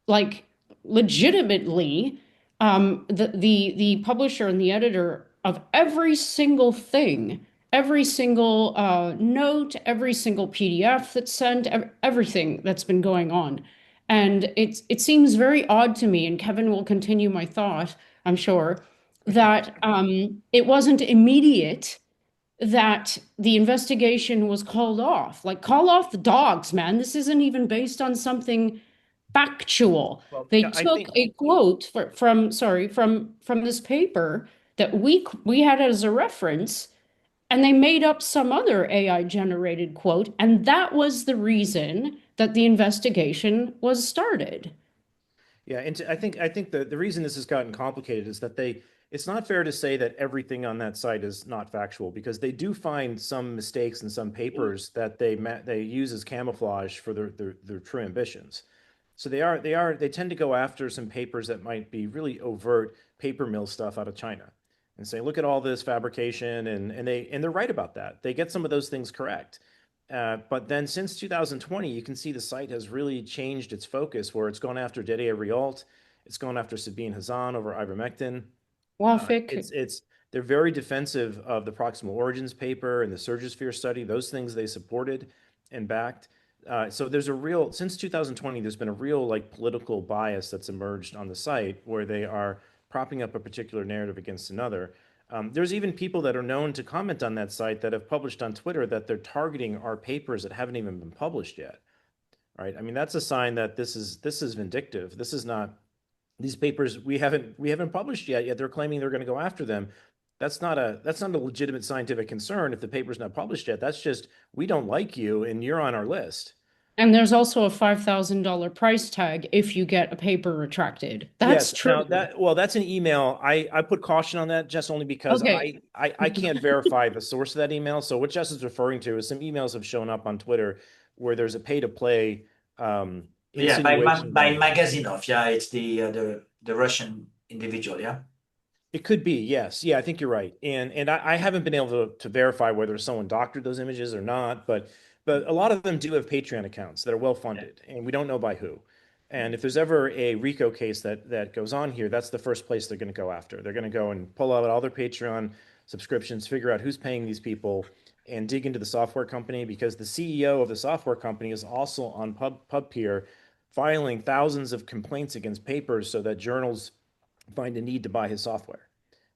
like legitimately, the publisher and the editor of every single thing, every single note, every single PDF that's sent, everything that's been going on. And it seems very odd to me, and Kevin will continue my thought, I'm sure, that it wasn't immediate that the investigation was called off. Like, call off the dogs, man. This isn't even based on something factual. Well, They yeah, I took think a quote from this paper that we had as a reference, and they made up some other AI generated quote, and that was the reason that the investigation was started. Yeah, and I think the reason this has gotten complicated is that it's not fair to say that everything on that site is not factual, because they do find some mistakes in some papers that they use as camouflage for their true ambitions. So they tend to go after some papers that might be really overt paper mill stuff out of China and say, look at all this fabrication, and they're right about that. They get some of those things correct. But then since 2020, you can see the site has really changed its focus, where it's gone after Didier Riault, it's gone after Sabine Hazan over ivermectin. Wafik. They're very defensive of the proximal origins paper and the Surgisphere study. Those things they supported and backed. So since 2020, there's been a real like political bias that's emerged on the site, where they are propping up a particular narrative against another. There's even people that are known to comment on that site that have published on Twitter that they're targeting our papers that haven't even been published yet. Right? I mean, that's a sign that this is vindictive. This is not, these papers we haven't published yet they're claiming they're going to go after them. That's not a legitimate scientific concern if the paper's not published yet. That's just, we don't like you and you're on our list. And there's also a $5,000 price tag if you get a paper retracted. That's Yes. true. Now that's an email. I put caution on that just only because Okay. I can't verify the source of that email. So what Jess is referring to is some emails have shown up on Twitter where there's a pay to play Yeah, by insinuation. Magazinov. Yeah, it's the Russian individual. Yeah. It could be, yes. Yeah, I think you're right. And I haven't been able to verify whether someone doctored those images or not, but a lot of them do have Patreon accounts that are well funded, and we don't know by who. And if there's ever a RICO case that goes on here, that's the first place they're going to go after. They're going to go and pull out all their Patreon subscriptions, figure out who's paying these people, and dig into the software company, because the CEO of the software company is also on PubPeer filing thousands of complaints against papers so that journals find a need to buy his software.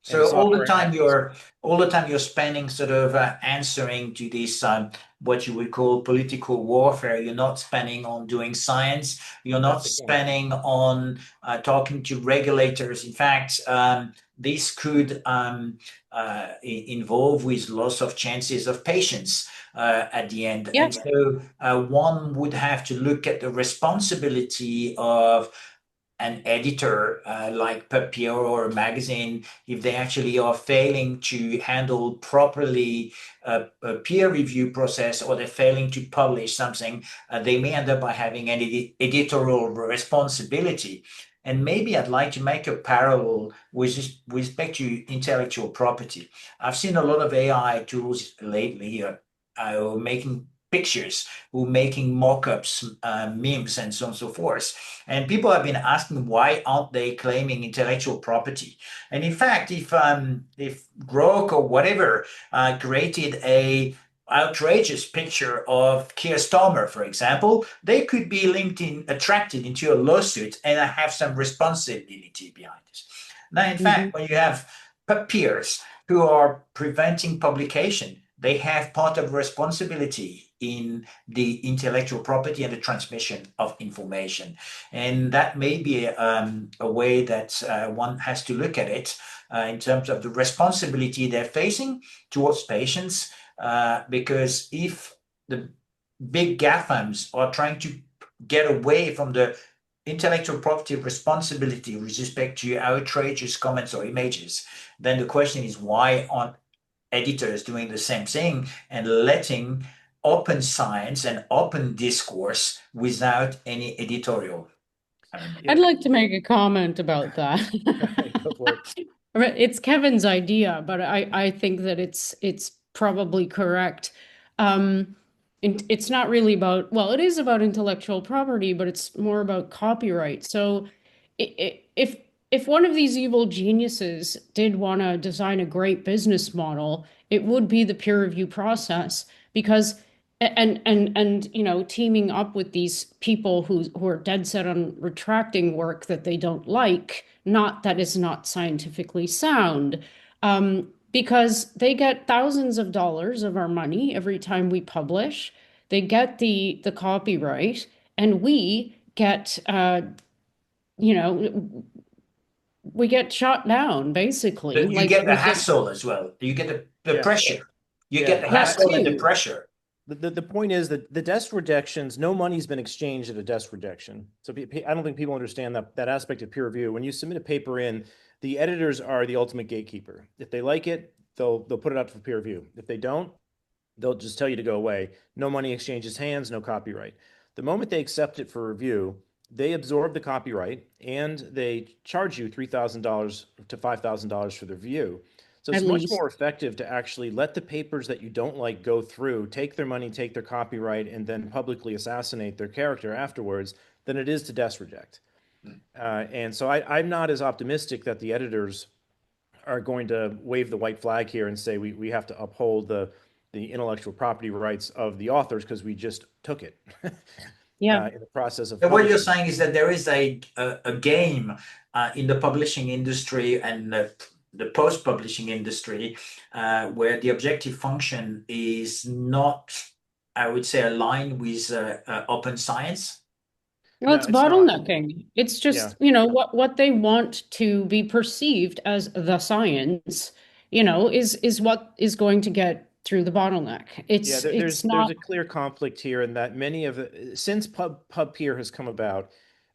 So all the time you're spending sort of answering to this what you would call political warfare. You're not spending on doing science. You're not spending on talking to regulators. In fact, this could involve with loss of chances of patients at the end. Yeah. And so one would have to look at the responsibility of an editor like PubPeer or a magazine, if they actually are failing to handle properly a peer review process, or they're failing to publish something, they may end up by having an editorial responsibility. And maybe I'd like to make a parallel with respect to intellectual property. I've seen a lot of AI tools lately making pictures, who making mock-ups, memes, and so on and so forth. And people have been asking, why aren't they claiming intellectual property? And in fact, if Grok or whatever created a outrageous picture of Keir Starmer, for example, they could be attracted into a lawsuit and have some responsibility behind this. Now, in fact, when you have peers who are preventing publication, they have part of responsibility in the intellectual property and the transmission of information. And that may be a way that one has to look at it in terms of the responsibility they're facing towards patients, because if the big GAFAMs are trying to get away from the intellectual property responsibility with respect to outrageous comments or images, then the question is, why aren't editors doing the same thing and letting open science and open discourse without any editorial. I'd like to make a comment about that. Go for it. It's Kevin's idea, but I think that it's probably correct. It's not really about, well, it is about intellectual property, but it's more about copyright. So if one of these evil geniuses did want to design a great business model, it would be the peer review process because and teaming up with these people who are dead set on retracting work that they don't like, not that is not scientifically sound, because they get thousands of dollars of our money every time we publish. They get the copyright, and we get you know we get shot down basically. You Like get the we get hassle as well. You get the Yeah. pressure. You Yeah. get the that hassle and the too. pressure. The point is that the desk rejections, no money's been exchanged at a desk rejection. So I don't think people understand that aspect of peer review. When you submit a paper in, the editors are the ultimate gatekeeper. If they like it, they'll put it out for peer review. If they don't, they'll just tell you to go away. No money exchanges hands, no copyright. The moment they accept it for review, they absorb the copyright and they charge you $3,000 to $5,000 for the review. So it's at much least. more effective to actually let the papers that you don't like go through, take their money, take their copyright, and then publicly assassinate their character afterwards than it is to desk reject. And so I'm not as optimistic that the editors are going to wave the white flag here and say we have to uphold the intellectual property rights of the authors because we just took it Yeah. in the process of And what you're publishing. saying is that there is a game in the publishing industry and the post-publishing industry where the objective function is not, I would say, aligned with open science. Well, No, it's it's not. bottlenecking. It's Yeah. just, what they want to be perceived as the science, is what is going to get through the bottleneck. Yeah, It's there's not. a clear conflict here in that since PubPeer has come about,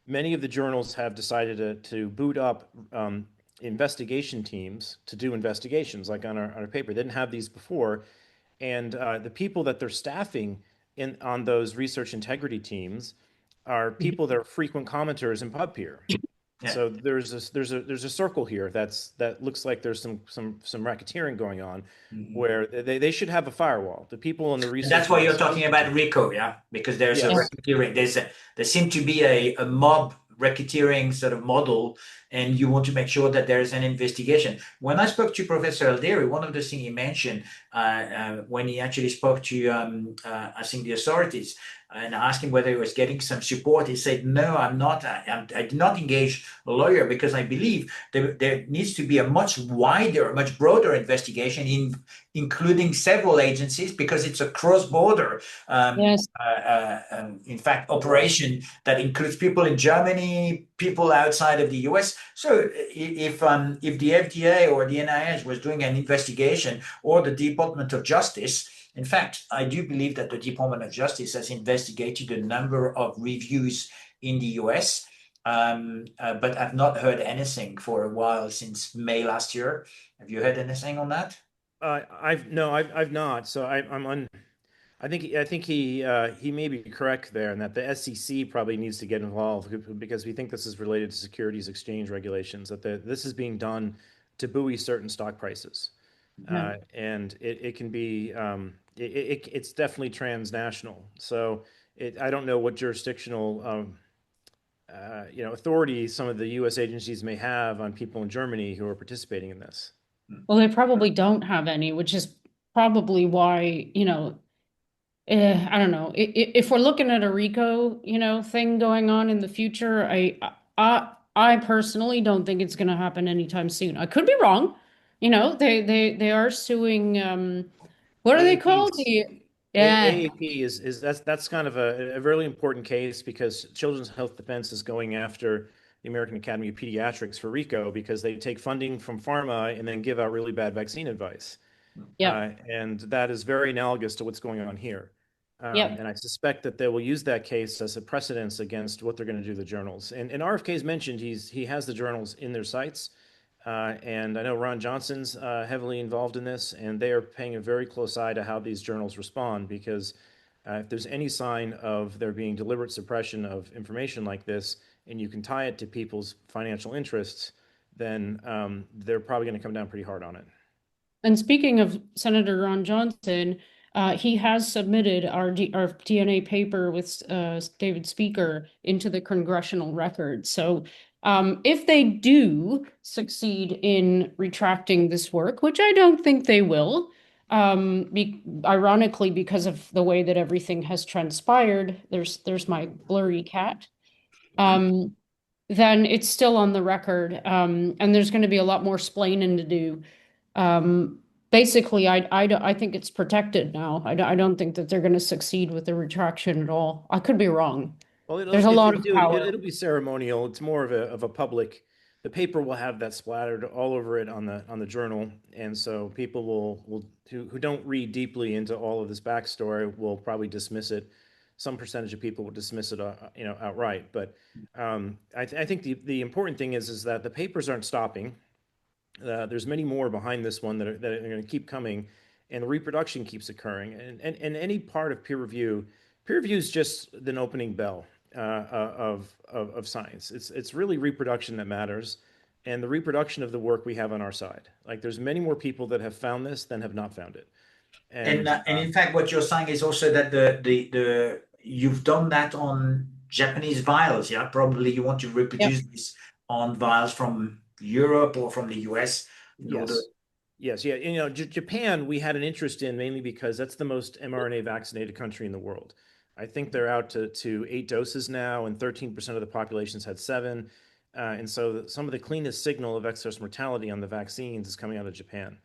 many of the journals have decided to boot up investigation teams to do investigations, like on our paper. They didn't have these before, and the people that they're staffing on those research integrity teams are people that are frequent commenters in PubPeer. Yeah. So there's a circle here that looks like there's some racketeering going on, where they should have a firewall. The people in the And research. that's why you're talking about RICO, yeah? Because there's a Yes. racketeering. There seems to be a mob racketeering sort of model, and you want to make sure that there is an investigation. When I spoke to Professor Alderi, one of the things he mentioned when he actually spoke to, I think, the authorities, and asked him whether he was getting some support, he said, no, I'm not. I did not engage a lawyer because I believe there needs to be a much wider, a much broader investigation including several agencies, because it's a cross-border, Yes. in fact, operation that includes people in Germany, people outside of the US. So if the FDA or the NIH was doing an investigation, or the Department of Justice, in fact, I do believe that the Department of Justice has investigated a number of reviews in the US, but I've not heard anything for a while, since May last year. Have you heard anything on that? I've not. So I think he may be correct there, and that the SEC probably needs to get involved because we think this is related to securities exchange regulations. That this is being done to buoy certain stock prices, and it can be it's definitely transnational. So I don't know what jurisdictional authority some of the U.S. agencies may have on people in Germany who are participating in this. Well, they probably don't have any, which is probably why, I don't know. If we're looking at a RICO, thing going on in the future, I personally don't think it's going to happen anytime soon. I could be wrong. They are suing. What are they called? Yeah. AAP is that's kind of a really important case because Children's Health Defense is going after the American Academy of Pediatrics for RICO because they take funding from pharma and then give out really bad vaccine advice. Yeah. And that is very analogous to what's going on here. Yep. And I suspect that they will use that case as a precedence against what they're going to do to the journals. And RFK has mentioned he has the journals in their sites. And I know Ron Johnson's heavily involved in this, and they are paying a very close eye to how these journals respond, because if there's any sign of there being deliberate suppression of information like this, and you can tie it to people's financial interests, then they're probably going to come down pretty hard on it. And speaking of Senator Ron Johnson, he has submitted our DNA paper with David Speaker into the congressional record. So if they do succeed in retracting this work, which I don't think they will, ironically, because of the way that everything has transpired, there's my blurry cat. Then it's still on the record, and there's going to be a lot more splaining to do. Basically, I think it's protected now. I don't think that they're going to succeed with the retraction at all. I could be wrong. Well, There's a if lot they of do, power. it'll be ceremonial. It's more of a public. The paper will have that splattered all over it on the journal, and so people will who don't read deeply into all of this backstory will probably dismiss it. Some percentage of people will dismiss it, outright. But I think the important thing is that the papers aren't stopping. There's many more behind this one that are going to keep coming, and the reproduction keeps occurring. And any part of peer review is just an opening bell of science. It's really reproduction that matters, and the reproduction of the work we have on our side. Like, there's many more people that have found this than have not found it. And in fact, what you're saying is also that the you've done that on Japanese vials, yeah? Probably you want to reproduce this on vials from Europe or from the US. Yes. Yeah. Japan, we had an interest in mainly because that's the most mRNA vaccinated country in the world. I think they're out to 8 doses now, and 13% of the population's had 7. And so some of the cleanest signal of excess mortality on the vaccines is coming out of Japan.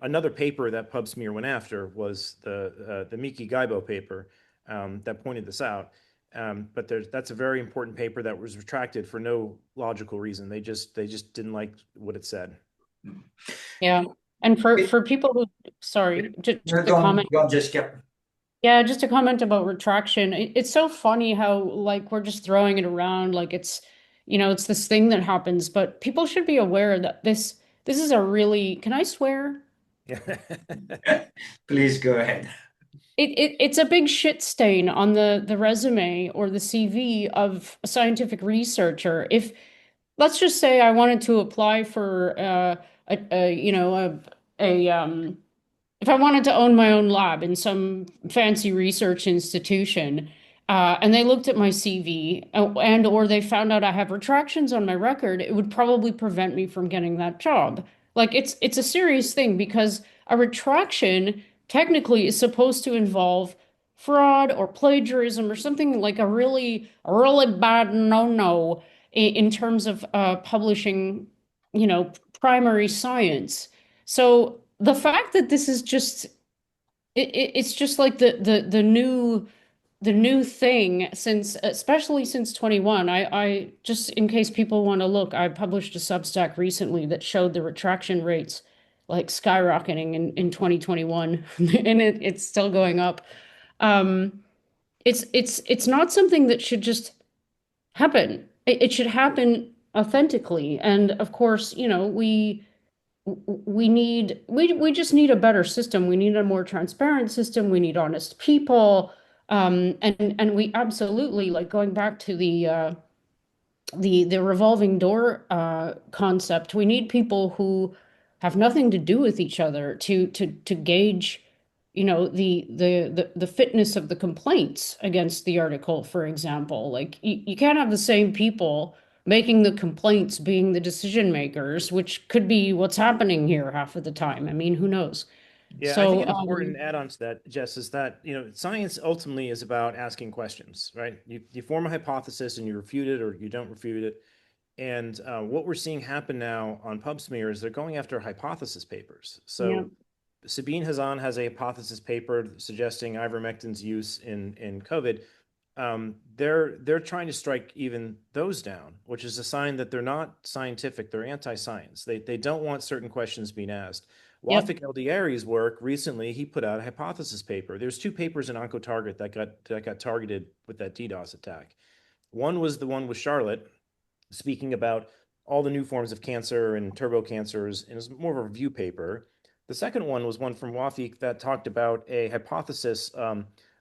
Another paper that PubSmear went after was the Miki Gaibo paper that pointed this out. But that's a very important paper that was retracted for no logical reason. They just didn't like what it said. Yeah. And for people who, sorry, just a comment. Go on, Jessica. Yeah, just a comment about retraction. It's so funny how, like, we're just throwing it around like it's, it's this thing that happens, but people should be aware that this is a really, can I swear? Please go ahead. It's a big shit stain on the resume or the CV of a scientific researcher. If, let's just say I wanted to apply for if I wanted to own my own lab in some fancy research institution, and they looked at my CV and or they found out I have retractions on my record, it would probably prevent me from getting that job. Like, it's a serious thing, because a retraction technically is supposed to involve fraud or plagiarism or something like a really bad no-no in terms of publishing, primary science. So the fact that this is just it's just like the new thing, since especially since 21. I just, in case people want to look, I published a Substack recently that showed the retraction rates like skyrocketing in 2021 and it's still going up. It's not something that should just happen. It should happen authentically. And of course, we just need a better system. We need a more transparent system. We need honest people. And we absolutely, like, going back to the revolving door concept, we need people who have nothing to do with each other to gauge, the fitness of the complaints against the article, for example. Like, you can't have the same people making the complaints being the decision makers, which could be what's happening here half of the time. I mean, who knows? Yeah, So, I think an important add-on to that, Jess, is that science ultimately is about asking questions, right? You form a hypothesis and you refute it or you don't refute it. And what we're seeing happen now on PubSmear is they're going after hypothesis papers. So Sabine Hazan has a hypothesis paper suggesting ivermectin's use in COVID. They're trying to strike even those down, which is a sign that they're not scientific. They're anti-science. They don't want certain questions being asked. Wafik Eldiari's work recently, he put out a hypothesis paper. There's 2 papers in OncoTarget that got targeted with that DDoS attack. One was the one with Charlotte, speaking about all the new forms of cancer and turbo cancers, and it was more of a review paper. The second one was one from Wafik that talked about a hypothesis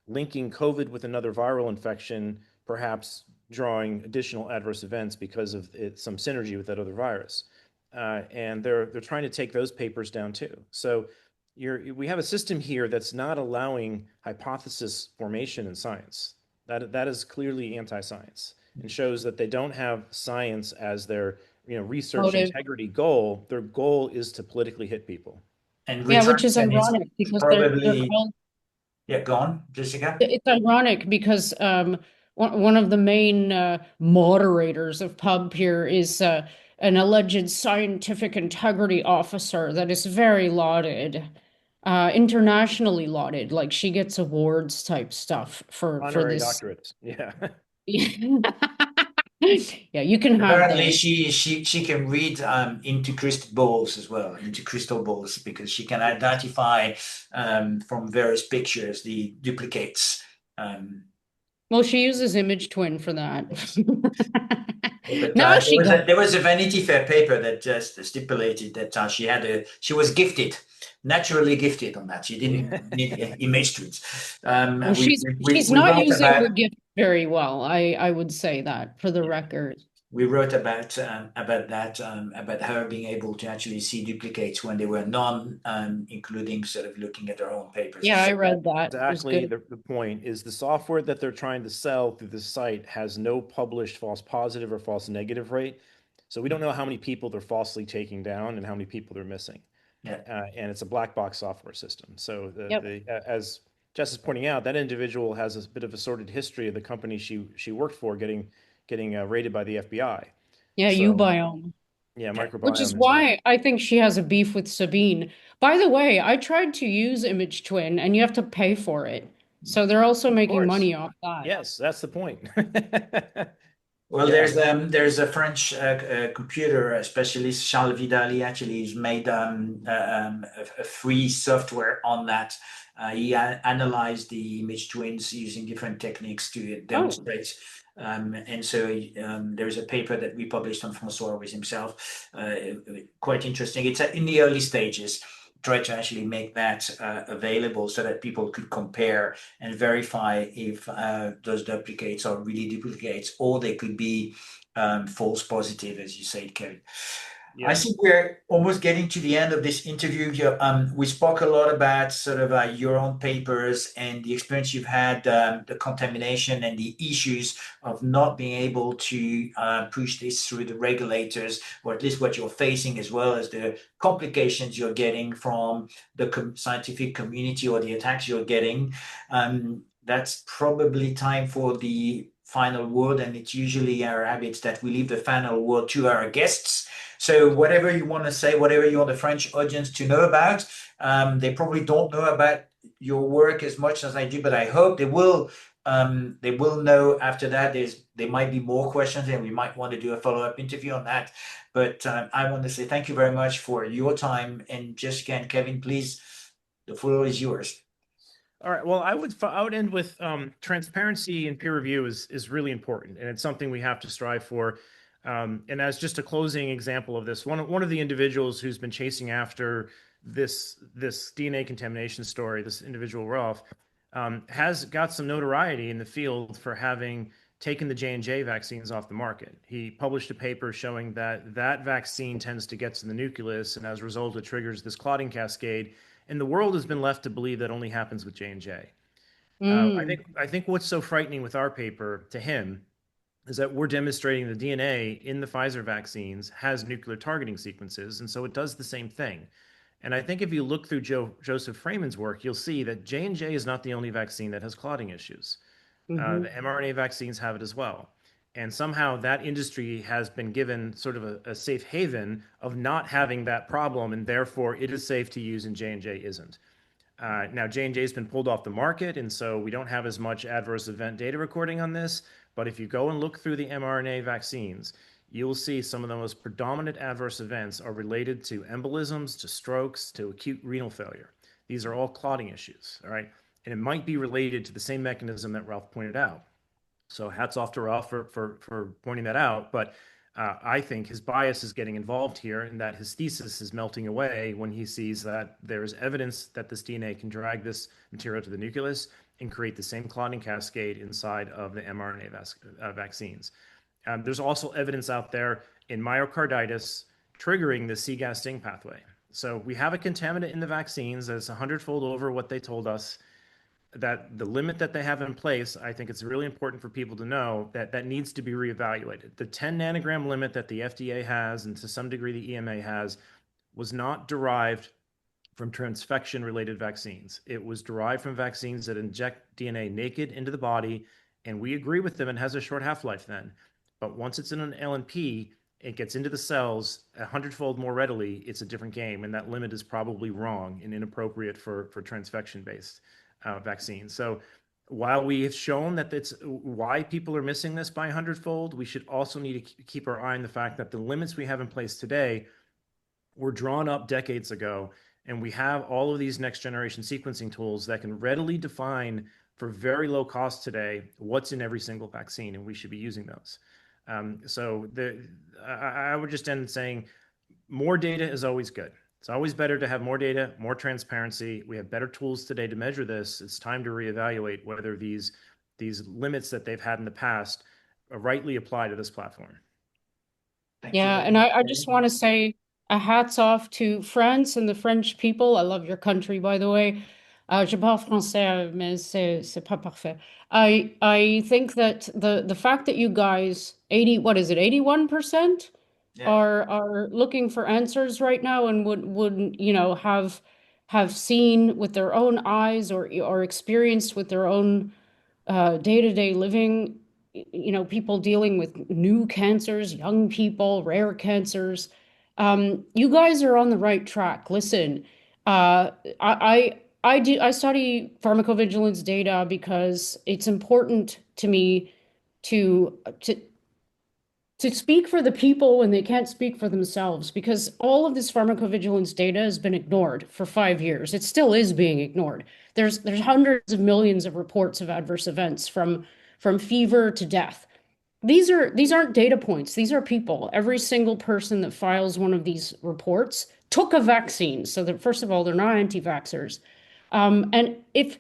linking COVID with another viral infection, perhaps drawing additional adverse events because of some synergy with that other virus. And they're trying to take those papers down too. So we have a system here that's not allowing hypothesis formation in science. That is clearly anti-science and shows that they don't have science as their research Motive. integrity goal. Their goal is to politically hit people. And Yeah, which is retraction is ironic because they're probably, called. yeah, go on, Jessica. It's ironic because one of the main moderators of Pub here is an alleged scientific integrity officer that is very lauded, internationally lauded. Like she gets awards type stuff for Honorary this. doctorate. Yeah. Yeah, you can have Apparently, those. she can read into crystal balls as well, into crystal balls, because she can identify from various pictures the duplicates. Well, she uses Image Twin for that. But Now she got. there was a Vanity Fair paper that just stipulated that she was gifted, naturally gifted on that. She didn't need image tweets. Well, she's We not wrote using her about gift very well. I would say that for the record. we wrote about that about her being able to actually see duplicates when they were none, including sort of looking at her own papers. Yeah, I read that. It was Exactly. good. The point is the software that they're trying to sell through the site has no published false positive or false negative rate. So we don't know how many people they're falsely taking down and how many people they're missing. Yeah. And it's a black box software system. So Yep. as Jess is pointing out, that individual has a bit of a sordid history of the company she worked for getting raided by the FBI. Yeah, So, Ubiome. yeah, microbiome. Which is why I think she has a beef with Sabine. By the way, I tried to use Image Twin and you have to pay for it. So they're also making money off that. Yes, that's the point. Well, Yeah. there's a French computer specialist, Charles Vidali, actually, he's made a free software on that. He analyzed the image twins using different techniques to demonstrate. And so there's a paper that we published on France-Soir with himself, quite interesting. It's in the early stages. Try to actually make that available so that people could compare and verify if those duplicates are really duplicates, or they could be false positive, as you said, Kevin. I think we're almost getting to the end of this interview. We spoke a lot about sort of your own papers and the experience you've had, the contamination and the issues of not being able to push this through the regulators, or at least what you're facing, as well as the complications you're getting from the scientific community or the attacks you're getting. That's probably time for the final word, and it's usually our habits that we leave the final word to our guests. So whatever you want to say, whatever you want the French audience to know about, they probably don't know about your work as much as I do, but I hope they will know after that. There might be more questions, and we might want to do a follow-up interview on that. But I want to say thank you very much for your time. And Jessica and Kevin, please, the floor is yours. All right. Well, I would end with transparency and peer review is really important, and it's something we have to strive for. And as just a closing example of this, one of the individuals who's been chasing after this DNA contamination story, this individual Ralph, has got some notoriety in the field for having taken the J&J vaccines off the market. He published a paper showing that vaccine tends to get to the nucleus, and as a result, it triggers this clotting cascade. And the world has been left to believe that only happens with J&J. I think what's so frightening with our paper to him is that we're demonstrating the DNA in the Pfizer vaccines has nuclear targeting sequences, and so it does the same thing. And I think if you look through Joseph Freeman's work, you'll see that J&J is not the only vaccine that has clotting issues. The mRNA vaccines have it as well. And somehow that industry has been given sort of a safe haven of not having that problem, and therefore it is safe to use and J&J isn't. Now, J&J has been pulled off the market, and so we don't have as much adverse event data recording on this. But if you go and look through the mRNA vaccines, you'll see some of the most predominant adverse events are related to embolisms, to strokes, to acute renal failure. These are all clotting issues, all right? And it might be related to the same mechanism that Ralph pointed out. So hats off to Ralph for pointing that out. But I think his bias is getting involved here, and that his thesis is melting away when he sees that there is evidence that this DNA can drag this material to the nucleus and create the same clotting cascade inside of the mRNA vaccines. There's also evidence out there in myocarditis triggering the C-gas sting pathway. So we have a contaminant in the vaccines that's 100-fold over what they told us. That the limit that they have in place, I think it's really important for people to know that that needs to be reevaluated. The 10 nanogram limit that the FDA has, and to some degree the EMA has, was not derived from transfection-related vaccines. It was derived from vaccines that inject DNA naked into the body, and we agree with them. It has a short half-life then. But once it's in an LNP, it gets into the cells 100-fold more readily. It's a different game, and that limit is probably wrong and inappropriate for transfection-based vaccines. So while we have shown that it's why people are missing this by 100-fold, we should also need to keep our eye on the fact that the limits we have in place today were drawn up decades ago, and we have all of these next generation sequencing tools that can readily define for very low cost today what's in every single vaccine, and we should be using those. I would just end saying more data is always good. It's always better to have more data, more transparency. We have better tools today to measure this. It's time to reevaluate whether these limits that they've had in the past rightly apply to this platform. Yeah, and I just want to say a hats off to France and the French people. I love your country, by the way. Je parle français, mais c'est pas parfait. I think that the fact that you guys 81%? Yeah. Are looking for answers right now and would have seen with their own eyes or experienced with their own day-to-day living, people dealing with new cancers, young people, rare cancers. You guys are on the right track. Listen, I study pharmacovigilance data because it's important to me to speak for the people when they can't speak for themselves, because all of this pharmacovigilance data has been ignored for 5 years. It still is being ignored. There's hundreds of millions of reports of adverse events from fever to death. These aren't data points. These are people. Every single person that files one of these reports took a vaccine. So that, first of all, they're not anti-vaxxers. And if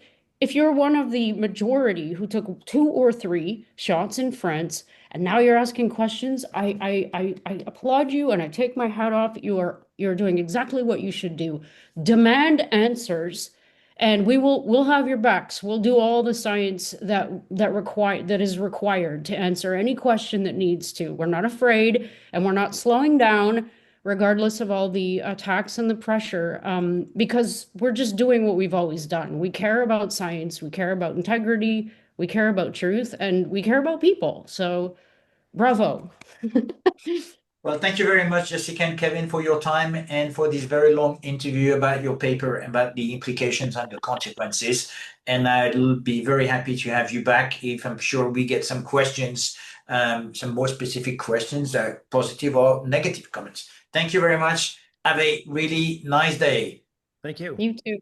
you're one of the majority who took 2 or 3 shots in France, and now you're asking questions, I applaud you and I take my hat off. You're doing exactly what you should do. Demand answers, and we'll have your backs. We'll do all the science that is required to answer any question that needs to. We're not afraid, and we're not slowing down, regardless of all the attacks and the pressure, because we're just doing what we've always done. We care about science, we care about integrity, we care about truth, and we care about people. So, bravo. Well, thank you very much, Jessica and Kevin, for your time and for this very long interview about your paper, about the implications and the consequences. And I'll be very happy to have you back if I'm sure we get some questions, some more specific questions, positive or negative comments. Thank you very much. Have a really nice day. Thank you. You too.